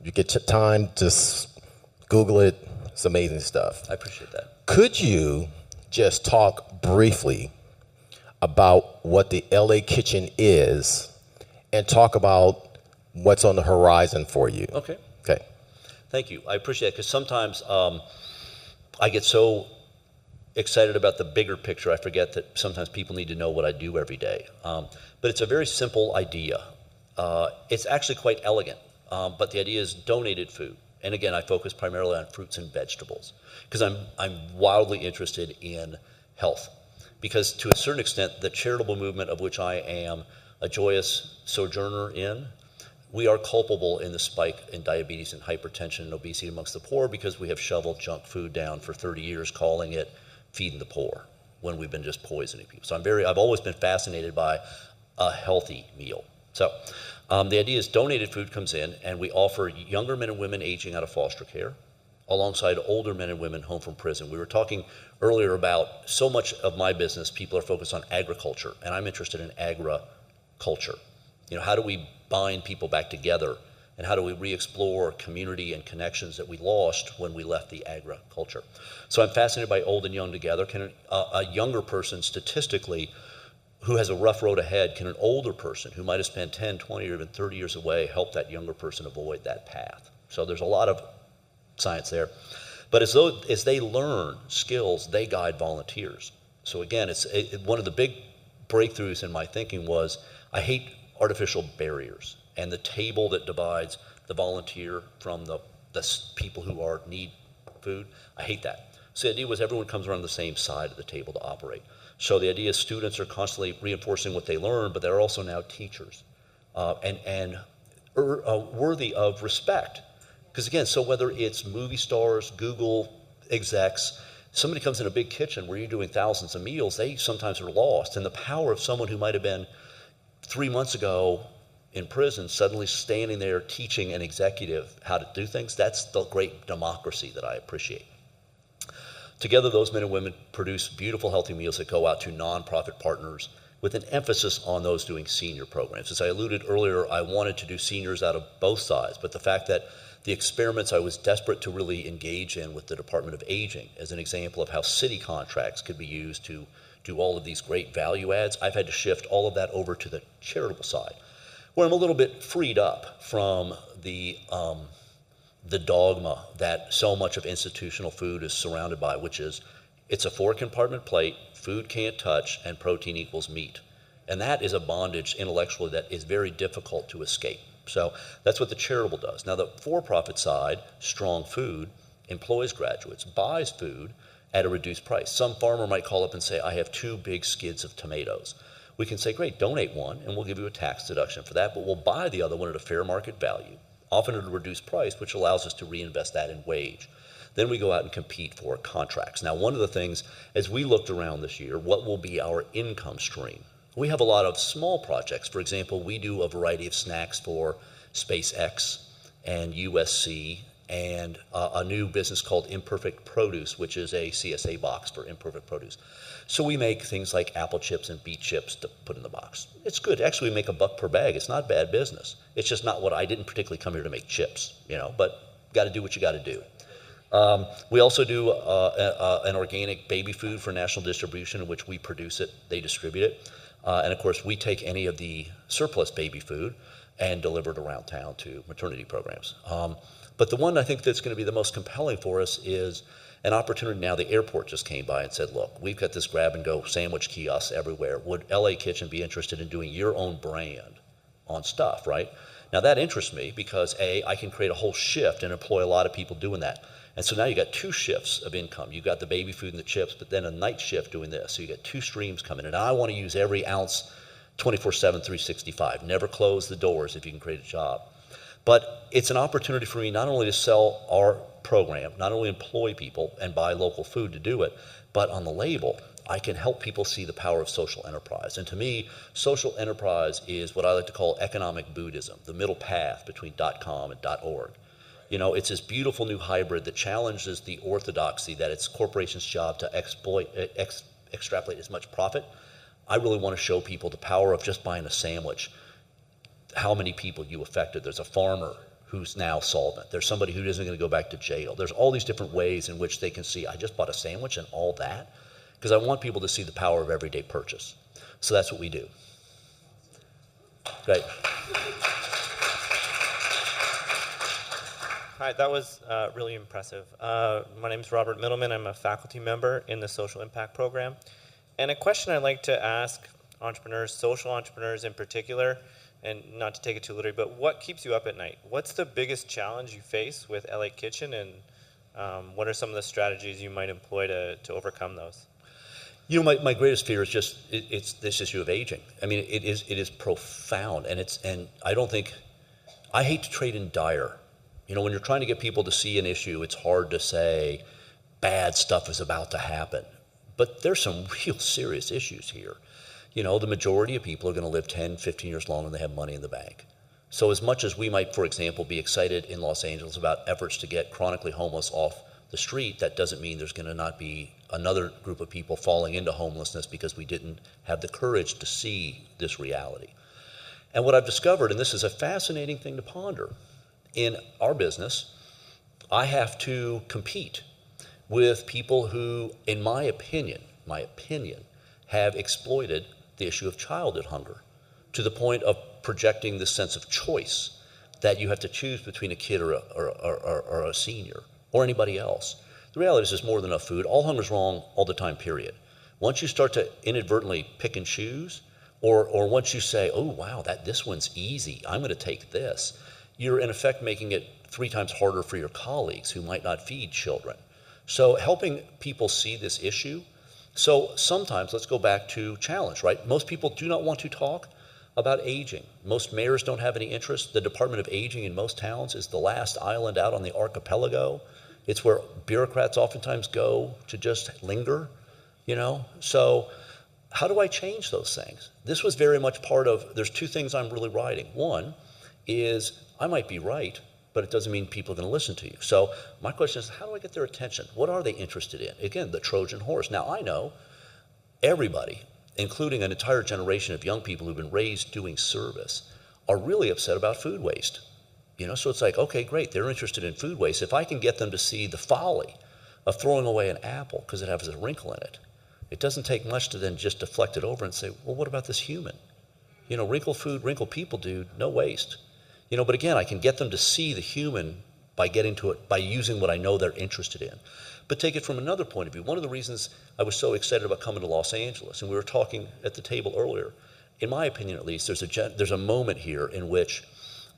you get time, just Google it. It's amazing stuff. I appreciate that. Could you just talk briefly about what the LA Kitchen is and talk about what's on the horizon for you? Okay. Okay. Thank you. I appreciate it because sometimes I get so excited about the bigger picture, I forget that sometimes people need to know what I do every day. But it's a very simple idea. It's actually quite elegant, but the idea is donated food. And again, I focus primarily on fruits and vegetables because I'm wildly interested in health. Because to a certain extent, the charitable movement of which I am a joyous sojourner in, we are culpable in the spike in diabetes and hypertension and obesity amongst the poor because we have shoveled junk food down for 30 years, calling it feeding the poor when we've been just poisoning people. So I've always been fascinated by a healthy meal. So the idea is donated food comes in and we offer younger men and women aging out of foster care alongside older men and women home from prison. We were talking earlier about so much of my business, people are focused on agriculture, and I'm interested in agri-culture. You know, how do we bind people back together, and how do we re-explore community and connections that we lost when we left the agriculture? So I'm fascinated by old and young together. Can a younger person statistically who has a rough road ahead, can an older person who might have spent 10, 20, or even 30 years away help that younger person avoid that path? So there's a lot of science there. But as they learn skills, they guide volunteers. So again, one of the big breakthroughs in my thinking was I hate artificial barriers and the table that divides the volunteer from the people who need food. I hate that. So the idea was everyone comes around the same side of the table to operate. So the idea is students are constantly reinforcing what they learn, but they're also now teachers and worthy of respect. Because again, so whether it's movie stars, Google execs, somebody comes in a big kitchen where you're doing thousands of meals, they sometimes are lost. And the power of someone who might have been 3 months ago in prison suddenly standing there teaching an executive how to do things, that's the great democracy that I appreciate. Together, those men and women produce beautiful, healthy meals that go out to nonprofit partners with an emphasis on those doing senior programs. As I alluded earlier, I wanted to do seniors out of both sides, but the fact that the experiments I was desperate to really engage in with the Department of Aging as an example of how city contracts could be used to do all of these great value adds, I've had to shift all of that over to the charitable side, where I'm a little bit freed up from the dogma that so much of institutional food is surrounded by, which is it's a 4-compartment plate, food can't touch, and protein equals meat. And that is a bondage intellectually that is very difficult to escape. So that's what the charitable does. Now the for-profit side, Strong Food, employs graduates, buys food at a reduced price. Some farmer might call up and say, I have 2 big skids of tomatoes. We can say, great, donate one, and we'll give you a tax deduction for that, but we'll buy the other one at a fair market value, often at a reduced price, which allows us to reinvest that in wage. Then we go out and compete for contracts. Now, one of the things, as we looked around this year, what will be our income stream? We have a lot of small projects. For example, we do a variety of snacks for SpaceX and USC and a new business called Imperfect Produce, which is a CSA box for imperfect produce. So we make things like apple chips and beet chips to put in the box. It's good. Actually, we make $1 per bag. It's not bad business. It's just not what I didn't particularly come here to make chips, but got to do what you got to do. We also do an organic baby food for national distribution in which we produce it, they distribute it. And of course, we take any of the surplus baby food and deliver it around town to maternity programs. But the one I think that's going to be the most compelling for us is an opportunity. Now the airport just came by and said, look, we've got this grab-and-go sandwich kiosks everywhere. Would LA Kitchen be interested in doing your own brand on stuff, right? Now that interests me because A, I can create a whole shift and employ a lot of people doing that. And so now you got 2 shifts of income. You got the baby food and the chips, but then a night shift doing this. So you got 2 streams coming in. And I want to use every ounce 24/7, 365. Never close the doors if you can create a job. But it's an opportunity for me not only to sell our program, not only employ people and buy local food to do it, but on the label, I can help people see the power of social enterprise. And to me, social enterprise is what I like to call economic Buddhism, the middle path between .com and .org. You know, it's this beautiful new hybrid that challenges the orthodoxy that it's corporations' job to extrapolate as much profit. I really want to show people the power of just buying a sandwich, how many people you affected. There's a farmer who's now solvent. There's somebody who isn't going to go back to jail. There's all these different ways in which they can see, I just bought a sandwich and all that, because I want people to see the power of everyday purchase. So that's what we do. Great. Hi, that was really impressive. My name is Robert Middleman. I'm a faculty member in the Social Impact Program. And a question I'd like to ask entrepreneurs, social entrepreneurs in particular, and not to take it too literally, but what keeps you up at night? What's the biggest challenge you face with LA Kitchen, and what are some of the strategies you might employ to overcome those? You know, my greatest fear is just it's this issue of aging. I mean, it is profound, and I hate to trade in dire. You know, when you're trying to get people to see an issue, it's hard to say bad stuff is about to happen. But there's some real serious issues here. You know, the majority of people are going to live 10, 15 years longer than they have money in the bank. So as much as we might, for example, be excited in Los Angeles about efforts to get chronically homeless off the street, that doesn't mean there's going to not be another group of people falling into homelessness because we didn't have the courage to see this reality. And what I've discovered, and this is a fascinating thing to ponder, in our business, I have to compete with people who, in my opinion, have exploited the issue of childhood hunger to the point of projecting the sense of choice that you have to choose between a kid or a senior or anybody else. The reality is there's more than enough food. All hunger is wrong all the time, period. Once you start to inadvertently pick and choose, or once you say, oh, wow, this one's easy, I'm going to take this, you're in effect making it 3 times harder for your colleagues who might not feed children. So helping people see this issue. So sometimes, let's go back to challenge, right? Most people do not want to talk about aging. Most mayors don't have any interest. The Department of Aging in most towns is the last island out on the archipelago. It's where bureaucrats oftentimes go to just linger, you know? So how do I change those things? This was very much part of, there's 2 things I'm really writing. One is I might be right, but it doesn't mean people are going to listen to you. So my question is, how do I get their attention? What are they interested in? Again, the Trojan Horse. Now, I know everybody, including an entire generation of young people who've been raised doing service, are really upset about food waste. You know, so it's like, okay, great, they're interested in food waste. If I can get them to see the folly of throwing away an apple because it has a wrinkle in it, it doesn't take much to then just deflect it over and say, well, what about this human? You know, wrinkle food, wrinkle people, dude, no waste. You know, but again, I can get them to see the human by getting to it, by using what I know they're interested in. But take it from another point of view. One of the reasons I was so excited about coming to Los Angeles, and we were talking at the table earlier, in my opinion at least, there's a moment here in which,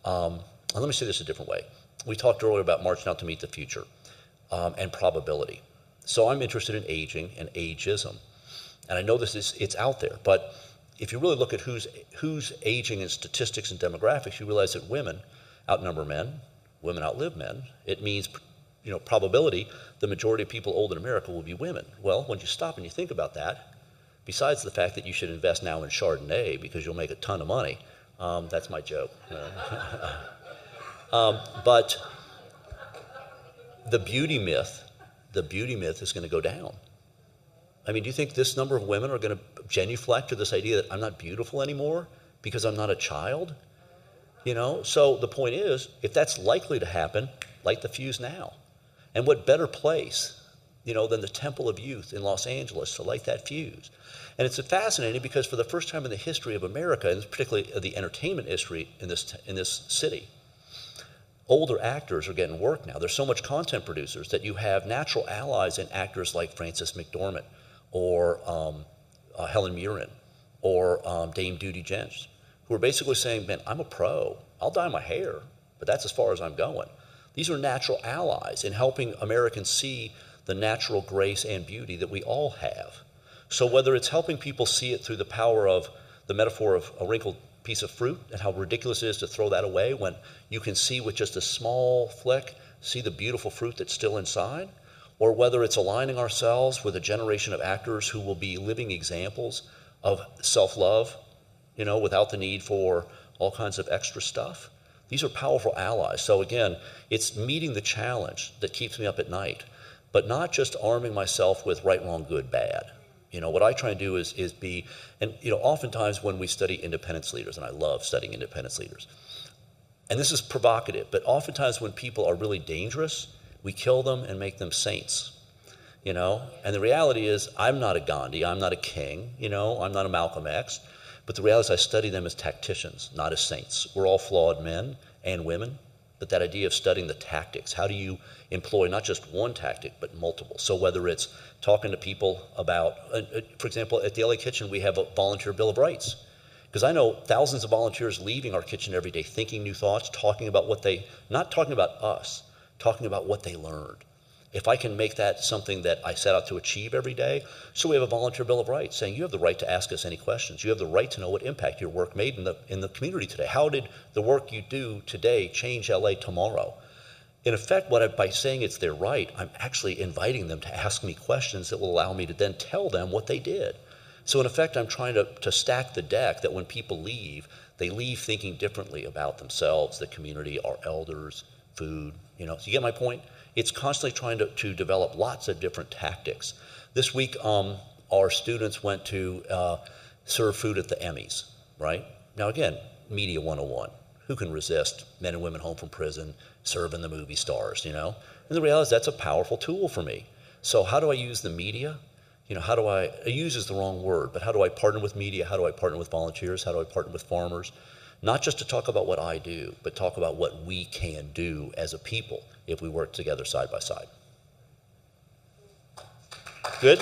let me say this a different way. We talked earlier about marching out to meet the future and probability. So I'm interested in aging and ageism. And I know it's out there, but if you really look at who's aging in statistics and demographics, you realize that women outnumber men, women outlive men. It means, you know, probability, the majority of people old in America will be women. Well, when you stop and you think about that, besides the fact that you should invest now in Chardonnay because you'll make a ton of money, that's my joke. But the beauty myth is going to go down. I mean, do you think this number of women are going to genuflect to this idea that I'm not beautiful anymore because I'm not a child? You know, so the point is, if that's likely to happen, light the fuse now. And what better place, you know, than the Temple of Youth in Los Angeles to light that fuse? And it's fascinating because for the first time in the history of America, and particularly the entertainment history in this city, older actors are getting work now. There's so much content producers that you have natural allies in actors like Frances McDormand or Helen Mirren or Dame Judi Dench, who are basically saying, man, I'm a pro. I'll dye my hair, but that's as far as I'm going. These are natural allies in helping Americans see the natural grace and beauty that we all have. So whether it's helping people see it through the power of the metaphor of a wrinkled piece of fruit and how ridiculous it is to throw that away when you can see with just a small flick, see the beautiful fruit that's still inside, or whether it's aligning ourselves with a generation of actors who will be living examples of self-love, without the need for all kinds of extra stuff. These are powerful allies. So again, it's meeting the challenge that keeps me up at night, but not just arming myself with right, wrong, good, bad. What I try and do is be, and oftentimes when we study independence leaders, and I love studying independence leaders, and this is provocative, but oftentimes when people are really dangerous, we kill them and make them saints, and the reality is I'm not a Gandhi, I'm not a king, I'm not a Malcolm X, but the reality is I study them as tacticians, not as saints. We're all flawed men and women, but that idea of studying the tactics, how do you employ not just one tactic, but multiple? So whether it's talking to people about, for example, at the LA Kitchen, we have a volunteer Bill of Rights. Because I know thousands of volunteers leaving our kitchen every day, thinking new thoughts, talking about not talking about us, talking about what they learned. If I can make that something that I set out to achieve every day, so we have a volunteer Bill of Rights saying you have the right to ask us any questions. You have the right to know what impact your work made in the community today. How did the work you do today change LA tomorrow? In effect, by saying it's their right, I'm actually inviting them to ask me questions that will allow me to then tell them what they did. So in effect, I'm trying to stack the deck that when people leave, they leave thinking differently about themselves, the community, our elders, food. So you get my point? It's constantly trying to develop lots of different tactics. This week, our students went to serve food at the Emmys, right? Now again, media 101. Who can resist men and women home from prison serving the movie stars, And the reality is that's a powerful tool for me. So how do I use the media? Use is the wrong word, but how do I partner with media? How do I partner with volunteers? How do I partner with farmers? Not just to talk about what I do, but talk about what we can do as a people if we work together side by side. Good?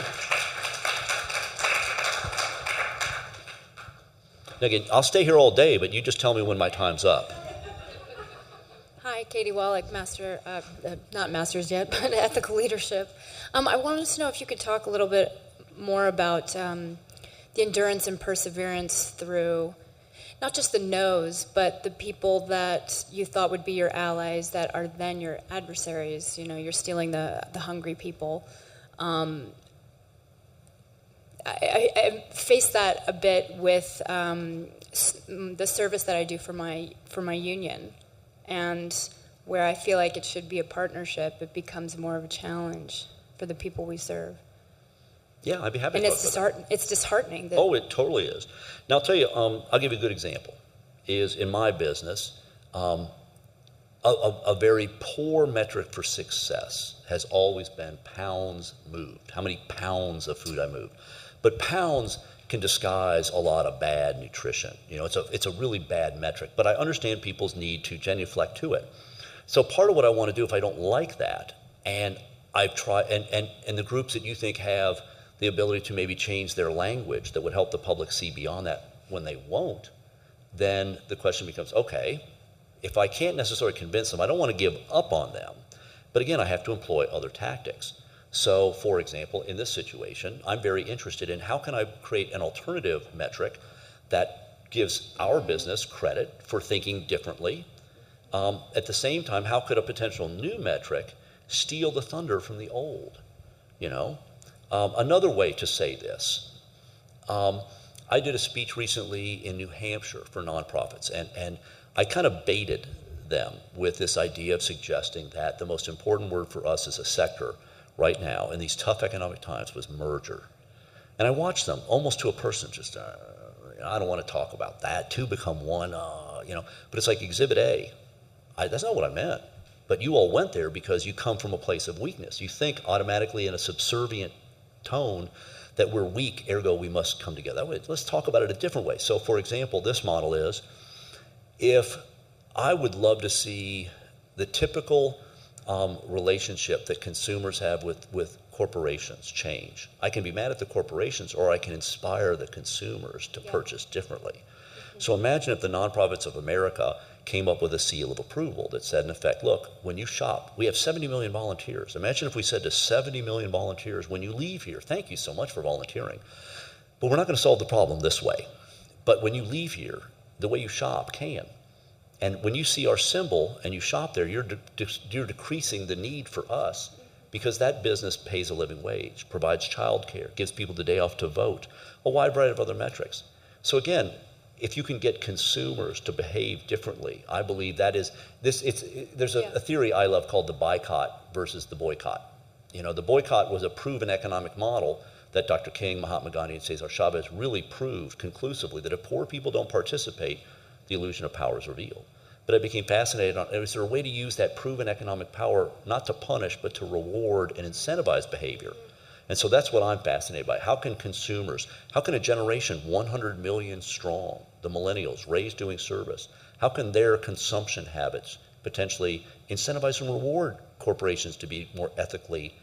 Now again, I'll stay here all day, but you just tell me when my time's up. Hi, Katie Wallach, not master's yet, but ethical leadership. I wanted to know if you could talk a little bit more about the endurance and perseverance through not just the no's, but the people that you thought would be your allies that are then your adversaries. You're stealing the hungry people. I face that a bit with the service that I do for my union, and where I feel like it should be a partnership, it becomes more of a challenge for the people we serve. Yeah, I'd be happy to talk about that. It's disheartening. Oh, it totally is. Now, I'll tell you, I'll give you a good example. Is in my business, a very poor metric for success has always been pounds moved, how many pounds of food I moved. But pounds can disguise a lot of bad nutrition. It's a really bad metric, but I understand people's need to genuflect to it. So part of what I want to do, if I don't like that, and I've tried, and the groups that you think have the ability to maybe change their language that would help the public see beyond that when they won't, then the question becomes, okay, if I can't necessarily convince them, I don't want to give up on them. But again, I have to employ other tactics. So, for example, in this situation, I'm very interested in how can I create an alternative metric that gives our business credit for thinking differently. At the same time, how could a potential new metric steal the thunder from the old? Another way to say this, I did a speech recently in New Hampshire for nonprofits, and I kind of baited them with this idea of suggesting that the most important word for us as a sector right now in these tough economic times was merger. And I watched them almost to a person, just, I don't want to talk about that, two become one, but it's like Exhibit A. That's not what I meant. But you all went there because you come from a place of weakness. You think automatically in a subservient tone that we're weak, ergo we must come together. Let's talk about it a different way. So for example, this model is, if I would love to see the typical relationship that consumers have with corporations change. I can be mad at the corporations, or I can inspire the consumers to purchase differently. So imagine if the nonprofits of America came up with a seal of approval that said, in effect, look, when you shop, we have 70 million volunteers. Imagine if we said to 70 million volunteers, when you leave here, thank you so much for volunteering, but we're not going to solve the problem this way. But when you leave here, the way you shop can. And when you see our symbol and you shop there, you're decreasing the need for us, because that business pays a living wage, provides childcare, gives people the day off to vote, a wide variety of other metrics. So again, if you can get consumers to behave differently, I believe that is this. There's a theory I love called the boycott versus the boycott. You know, the boycott was a proven economic model that Dr. King, Mahatma Gandhi, and Cesar Chavez really proved conclusively that if poor people don't participate, the illusion of power is revealed. But I became fascinated on, is there a way to use that proven economic power not to punish, but to reward and incentivize behavior? And so that's what I'm fascinated by. How can consumers, how can a generation 100 million strong, the millennials raised doing service, how can their consumption habits potentially incentivize and reward corporations to be more ethically,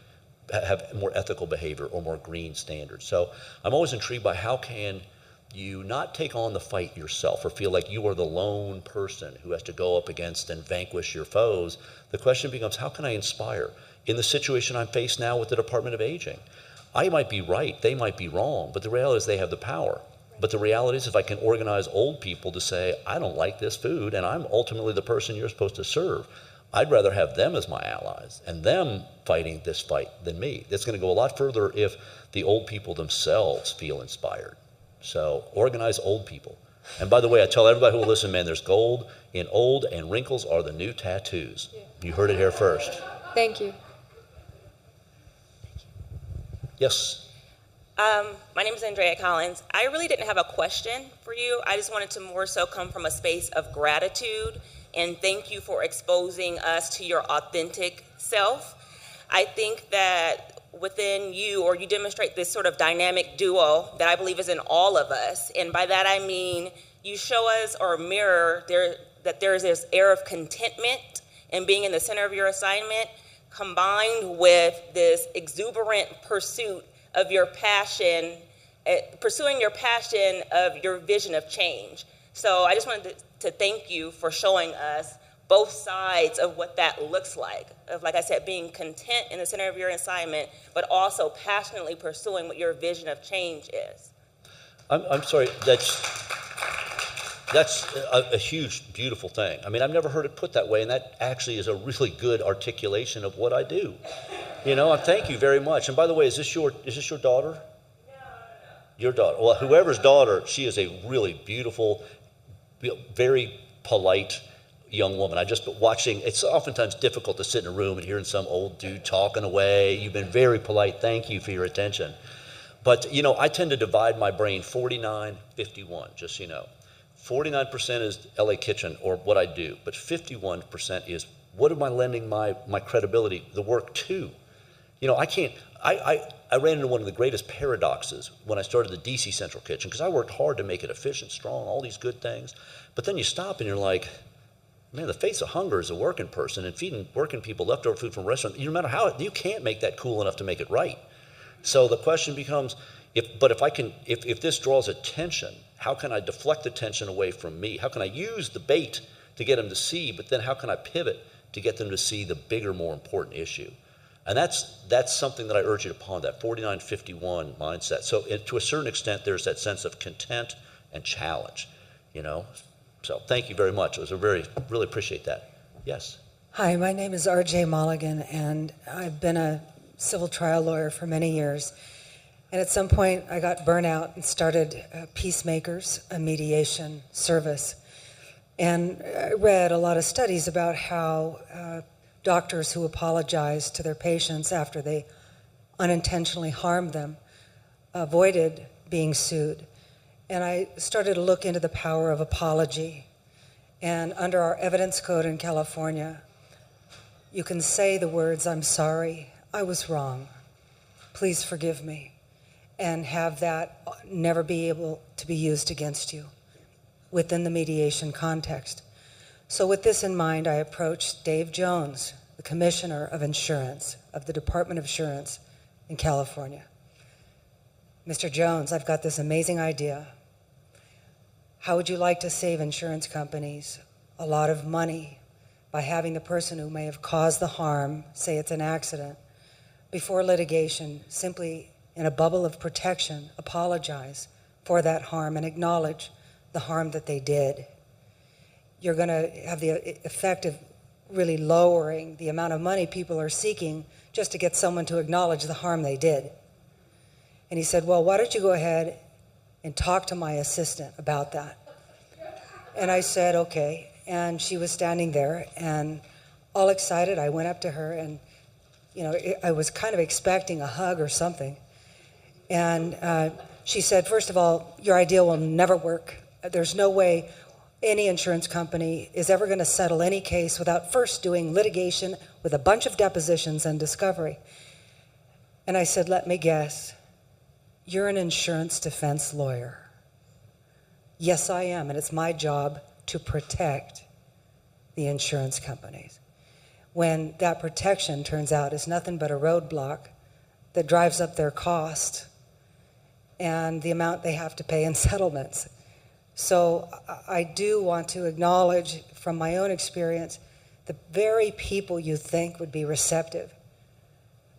have more ethical behavior or more green standards? So I'm always intrigued by how can you not take on the fight yourself or feel like you are the lone person who has to go up against and vanquish your foes. The question becomes, how can I inspire? In the situation I'm faced now with the Department of Aging, I might be right, they might be wrong, but the reality is they have the power. But the reality is if I can organize old people to say, I don't like this food and I'm ultimately the person you're supposed to serve, I'd rather have them as my allies and them fighting this fight than me. That's going to go a lot further if the old people themselves feel inspired. So organize old people. And by the way, I tell everybody who will listen, man, there's gold in old, and wrinkles are the new tattoos. You heard it here first. Thank you. Yes. My name is Andrea Collins. I really didn't have a question for you. I just wanted to more so come from a space of gratitude and thank you for exposing us to your authentic self. I think that within you, or you demonstrate this sort of dynamic duo that I believe is in all of us. And by that I mean you show us or mirror that there is this air of contentment and being in the center of your assignment, combined with this exuberant pursuit of your passion, pursuing your passion of your vision of change. So I just wanted to thank you for showing us both sides of what that looks like, of, like I said, being content in the center of your assignment, but also passionately pursuing what your vision of change is. I'm sorry, that's a huge, beautiful thing. I mean, I've never heard it put that way, and that actually is a really good articulation of what I do. You know, and thank you very much. And by the way, is this your daughter? No. Your daughter. Well, whoever's daughter, she is a really beautiful, very polite young woman. I just watching, it's oftentimes difficult to sit in a room and hearing some old dude talking away. You've been very polite. Thank you for your attention. But, you know, I tend to divide my brain 49-51, just so you know. 49% is LA Kitchen or what I do, but 51% is what am I lending my credibility, the work to? You know, I ran into one of the greatest paradoxes when I started the DC Central Kitchen, because I worked hard to make it efficient, strong, all these good things. But then you stop and you're like, man, the face of hunger is a working person, and feeding working people leftover food from restaurants, no matter how, you can't make that cool enough to make it right. So the question becomes, if this draws attention, how can I deflect attention away from me? How can I use the bait to get them to see, but then how can I pivot to get them to see the bigger, more important issue? And that's something that I urge you to ponder, that 49-51 mindset. So to a certain extent, there's that sense of content and challenge, you know? So thank you very much. It was really appreciate that. Yes. Hi, my name is R.J. Mulligan, and I've been a civil trial lawyer for many years. And at some point, I got burnout and started Peacemakers, a mediation service. And I read a lot of studies about how doctors who apologize to their patients after they unintentionally harmed them avoided being sued. And I started to look into the power of apology. And under our evidence code in California, you can say the words, I'm sorry, I was wrong, please forgive me, and have that never be able to be used against you within the mediation context. So with this in mind, I approached Dave Jones, the Commissioner of Insurance of the Department of Insurance in California. Mr. Jones, I've got this amazing idea. How would you like to save insurance companies a lot of money by having the person who may have caused the harm, say it's an accident, before litigation, simply in a bubble of protection, apologize for that harm and acknowledge the harm that they did? You're going to have the effect of really lowering the amount of money people are seeking just to get someone to acknowledge the harm they did. And he said, well, why don't you go ahead and talk to my assistant about that? And I said, okay. And she was standing there, and all excited, I went up to her, and I was kind of expecting a hug or something. And she said, first of all, your idea will never work. There's no way any insurance company is ever going to settle any case without first doing litigation with a bunch of depositions and discovery. And I said, let me guess, you're an insurance defense lawyer. Yes, I am, and it's my job to protect the insurance companies. When that protection turns out is nothing but a roadblock that drives up their cost and the amount they have to pay in settlements. So I do want to acknowledge from my own experience, the very people you think would be receptive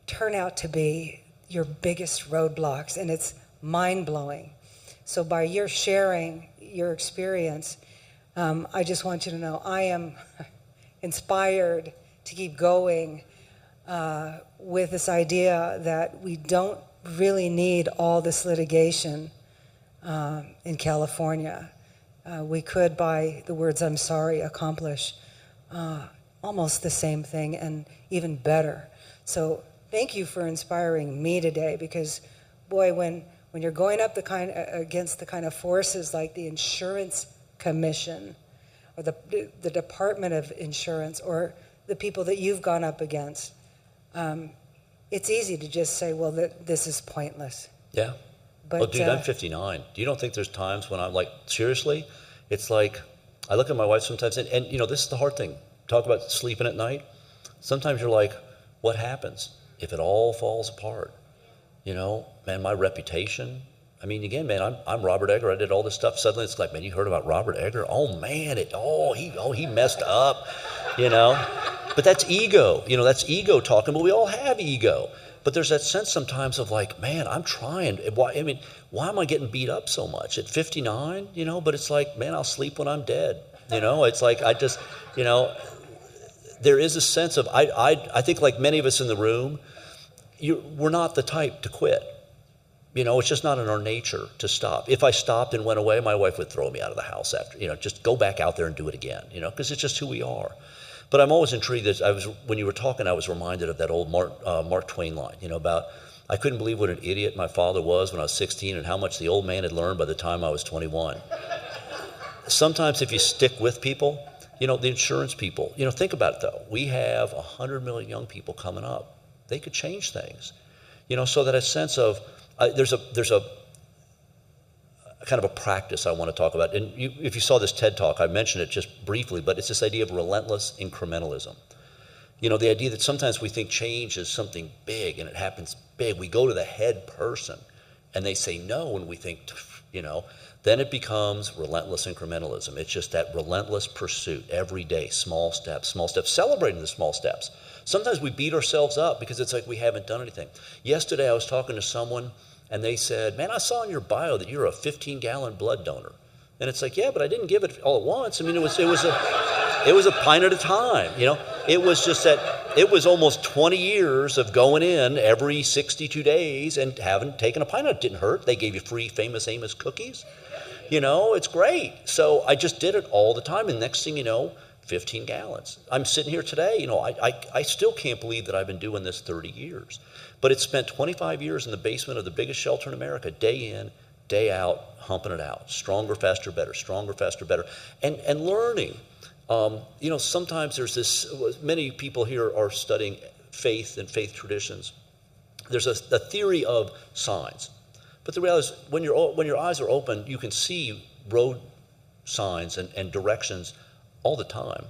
turn out to be your biggest roadblocks, and it's mind-blowing. So by your sharing your experience, I just want you to know I am inspired to keep going with this idea that we don't really need all this litigation in California. We could, by the words I'm sorry, accomplish almost the same thing and even better. So thank you for inspiring me today, because boy, when you're going up against the kind of forces like the Insurance Commission or the Department of Insurance or the people that you've gone up against, it's easy to just say, well, this is pointless. Yeah. But, well, dude, I'm 59. You don't think there's times when I'm like, seriously? It's like, I look at my wife sometimes, and this is the hard thing. Talk about sleeping at night. Sometimes you're like, what happens if it all falls apart? Man, my reputation. I mean, again, man, I'm Robert Iger. I did all this stuff. Suddenly it's like, man, you heard about Robert Iger? Oh, man, he messed up, But that's ego. That's ego talking, but we all have ego. But there's that sense sometimes of like, man, I'm trying. Why am I getting beat up so much? At 59, but it's like, man, I'll sleep when I'm dead. It's like, I just, there is a sense of, I think like many of us in the room, we're not the type to quit. It's just not in our nature to stop. If I stopped and went away, my wife would throw me out of the house after, just go back out there and do it again, because it's just who we are. But I'm always intrigued that when you were talking, I was reminded of that old Mark Twain line, about, I couldn't believe what an idiot my father was when I was 16 and how much the old man had learned by the time I was 21. Sometimes if you stick with people, the insurance people, think about it though. We have 100 million young people coming up. They could change things, so that a sense of, there's a kind of a practice I want to talk about. And if you saw this TED Talk, I mentioned it just briefly, but it's this idea of relentless incrementalism. The idea that sometimes we think change is something big and it happens big. We go to the head person and they say no, and we think, then it becomes relentless incrementalism. It's just that relentless pursuit every day, small steps, celebrating the small steps. Sometimes we beat ourselves up because it's like we haven't done anything. Yesterday I was talking to someone and they said, man, I saw in your bio that you're a 15-gallon blood donor. And it's like, yeah, but I didn't give it all at once. I mean, it was a pint at a time, It was just that it was almost 20 years of going in every 62 days and haven't taken a pint. It didn't hurt. They gave you free Famous Amos cookies. It's great. So I just did it all the time. And next thing you know, 15 gallons. I'm sitting here today, I still can't believe that I've been doing this 30 years. But it's spent 25 years in the basement of the biggest shelter in America, day in, day out, humping it out. Stronger, faster, better, stronger, faster, better. And learning. Sometimes there's this, many people here are studying faith and faith traditions. There's a theory of signs. But the reality is, when your eyes are open, you can see road signs and directions all the time.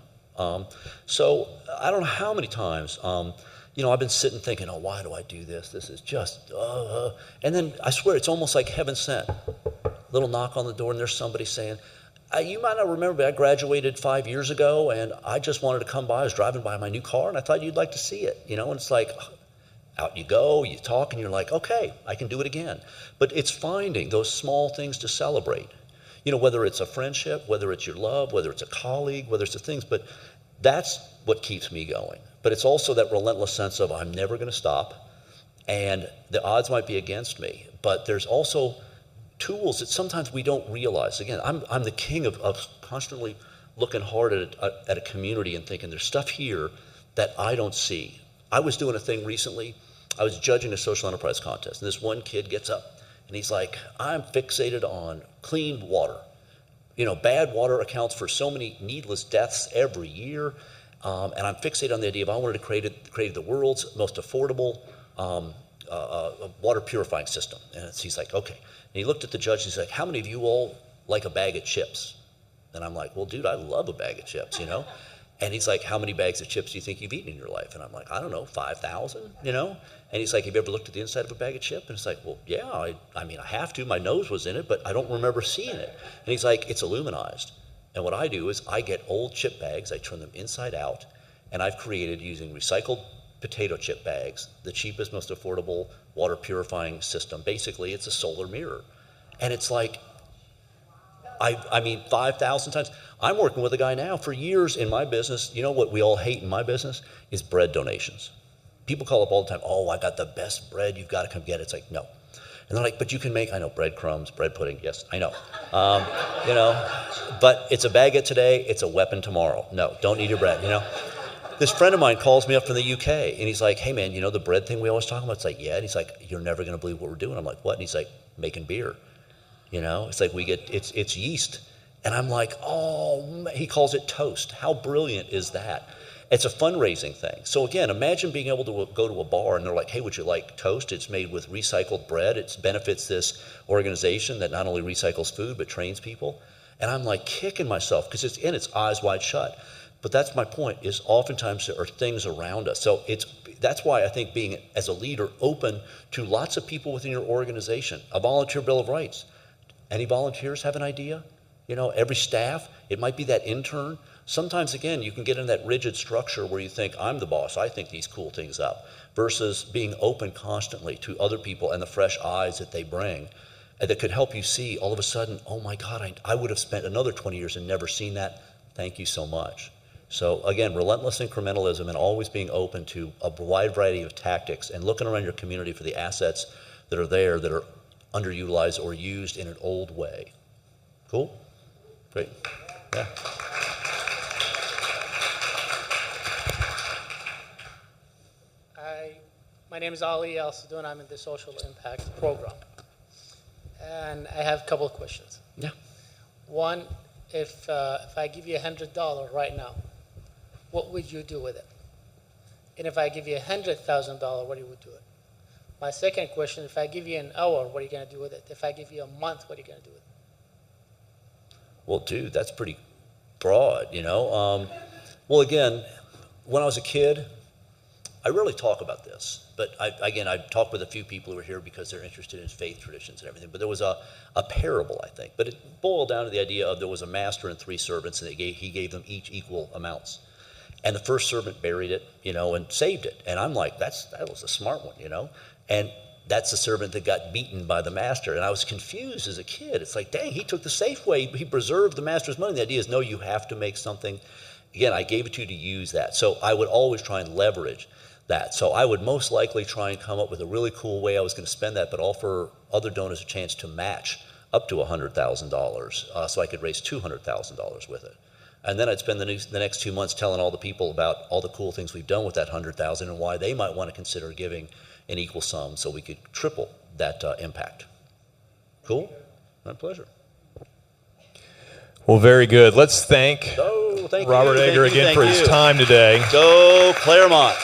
So I don't know how many times, I've been sitting thinking, oh, why do I do this? This is just, and then I swear it's almost like heaven sent. Little knock on the door and there's somebody saying, you might not remember, but I graduated 5 years ago and I just wanted to come by. I was driving by my new car and I thought you'd like to see it, and it's like, out you go, you talk, and you're like, okay, I can do it again. But it's finding those small things to celebrate. Whether it's a friendship, whether it's your love, whether it's a colleague, whether it's the things, but that's what keeps me going. But it's also that relentless sense of I'm never going to stop, and the odds might be against me, but there's also tools that sometimes we don't realize. Again, I'm the king of constantly looking hard at a community and thinking there's stuff here that I don't see. I was doing a thing recently. I was judging a social enterprise contest, and this one kid gets up, and he's like, I'm fixated on clean water. Bad water accounts for so many needless deaths every year, and I'm fixated on the idea of I wanted to create the world's most affordable water purifying system. And he's like, okay. And he looked at the judge, and he's like, how many of you all like a bag of chips? And I'm like, well, dude, I love a bag of chips, And he's like, how many bags of chips do you think you've eaten in your life? And I'm like, I don't know, 5,000, And he's like, have you ever looked at the inside of a bag of chips? And it's like, well, yeah, I have to. My nose was in it, but I don't remember seeing it. And he's like, it's aluminized. And what I do is I get old chip bags, I turn them inside out, and I've created, using recycled potato chip bags, the cheapest, most affordable water purifying system. Basically, it's a solar mirror. And it's like, 5,000 times. I'm working with a guy now for years in my business. You know what we all hate in my business is bread donations. People call up all the time, oh, I got the best bread, you've got to come get it. It's like, no. And they're like, but you can make, I know, breadcrumbs, bread pudding. Yes, I know. But it's a baguette today, it's a weapon tomorrow. No, don't eat your bread, This friend of mine calls me up from the UK, and he's like, hey, man, the bread thing we always talk about? It's like, yeah. And he's like, you're never going to believe what we're doing. I'm like, what? And he's like, making beer. It's like it's yeast. And I'm like, oh, he calls it toast. How brilliant is that? It's a fundraising thing. So again, imagine being able to go to a bar and they're like, hey, would you like toast? It's made with recycled bread. It benefits this organization that not only recycles food, but trains people. And I'm like kicking myself because it's eyes wide shut. But that's my point, is oftentimes there are things around us. So that's why I think being, as a leader, open to lots of people within your organization. A volunteer bill of rights. Any volunteers have an idea? Every staff, it might be that intern. Sometimes, again, you can get in that rigid structure where you think, I'm the boss, I think these cool things up, versus being open constantly to other people and the fresh eyes that they bring that could help you see all of a sudden, oh my God, I would have spent another 20 years and never seen that. Thank you so much. So again, relentless incrementalism and always being open to a wide variety of tactics and looking around your community for the assets that are there that are underutilized or used in an old way. Cool? Great. Yeah. My name is Ali Al-Sadoun. I'm in the Social Impact Program. And I have a couple of questions. Yeah. One, if I give you $100 right now, what would you do with it? And if I give you $100,000, what do you do it? My second question, if I give you an hour, what are you going to do with it? If I give you a month, what are you going to do with it? Well, dude, that's pretty broad, Well, again, when I was a kid, I rarely talk about this, but I've talked with a few people who are here because they're interested in faith traditions and everything, but there was a parable, I think, but it boiled down to the idea of there was a master and 3 servants, and he gave them each equal amounts. And the first servant buried it, and saved it. And I'm like, that was a smart one, And that's the servant that got beaten by the master. And I was confused as a kid. It's like, dang, he took the safe way. He preserved the master's money. The idea is, no, you have to make something. Again, I gave it to you to use that. So I would always try and leverage that. So I would most likely try and come up with a really cool way I was going to spend that, but offer other donors a chance to match up to $100,000 so I could raise $200,000 with it. And then I'd spend the next 2 months telling all the people about all the cool things we've done with that $100,000 and why they might want to consider giving an equal sum so we could triple that impact. Cool? My pleasure. Well, very good. Let's thank Thank Robert you, Iger again thank for his you. time today. Go Claremont.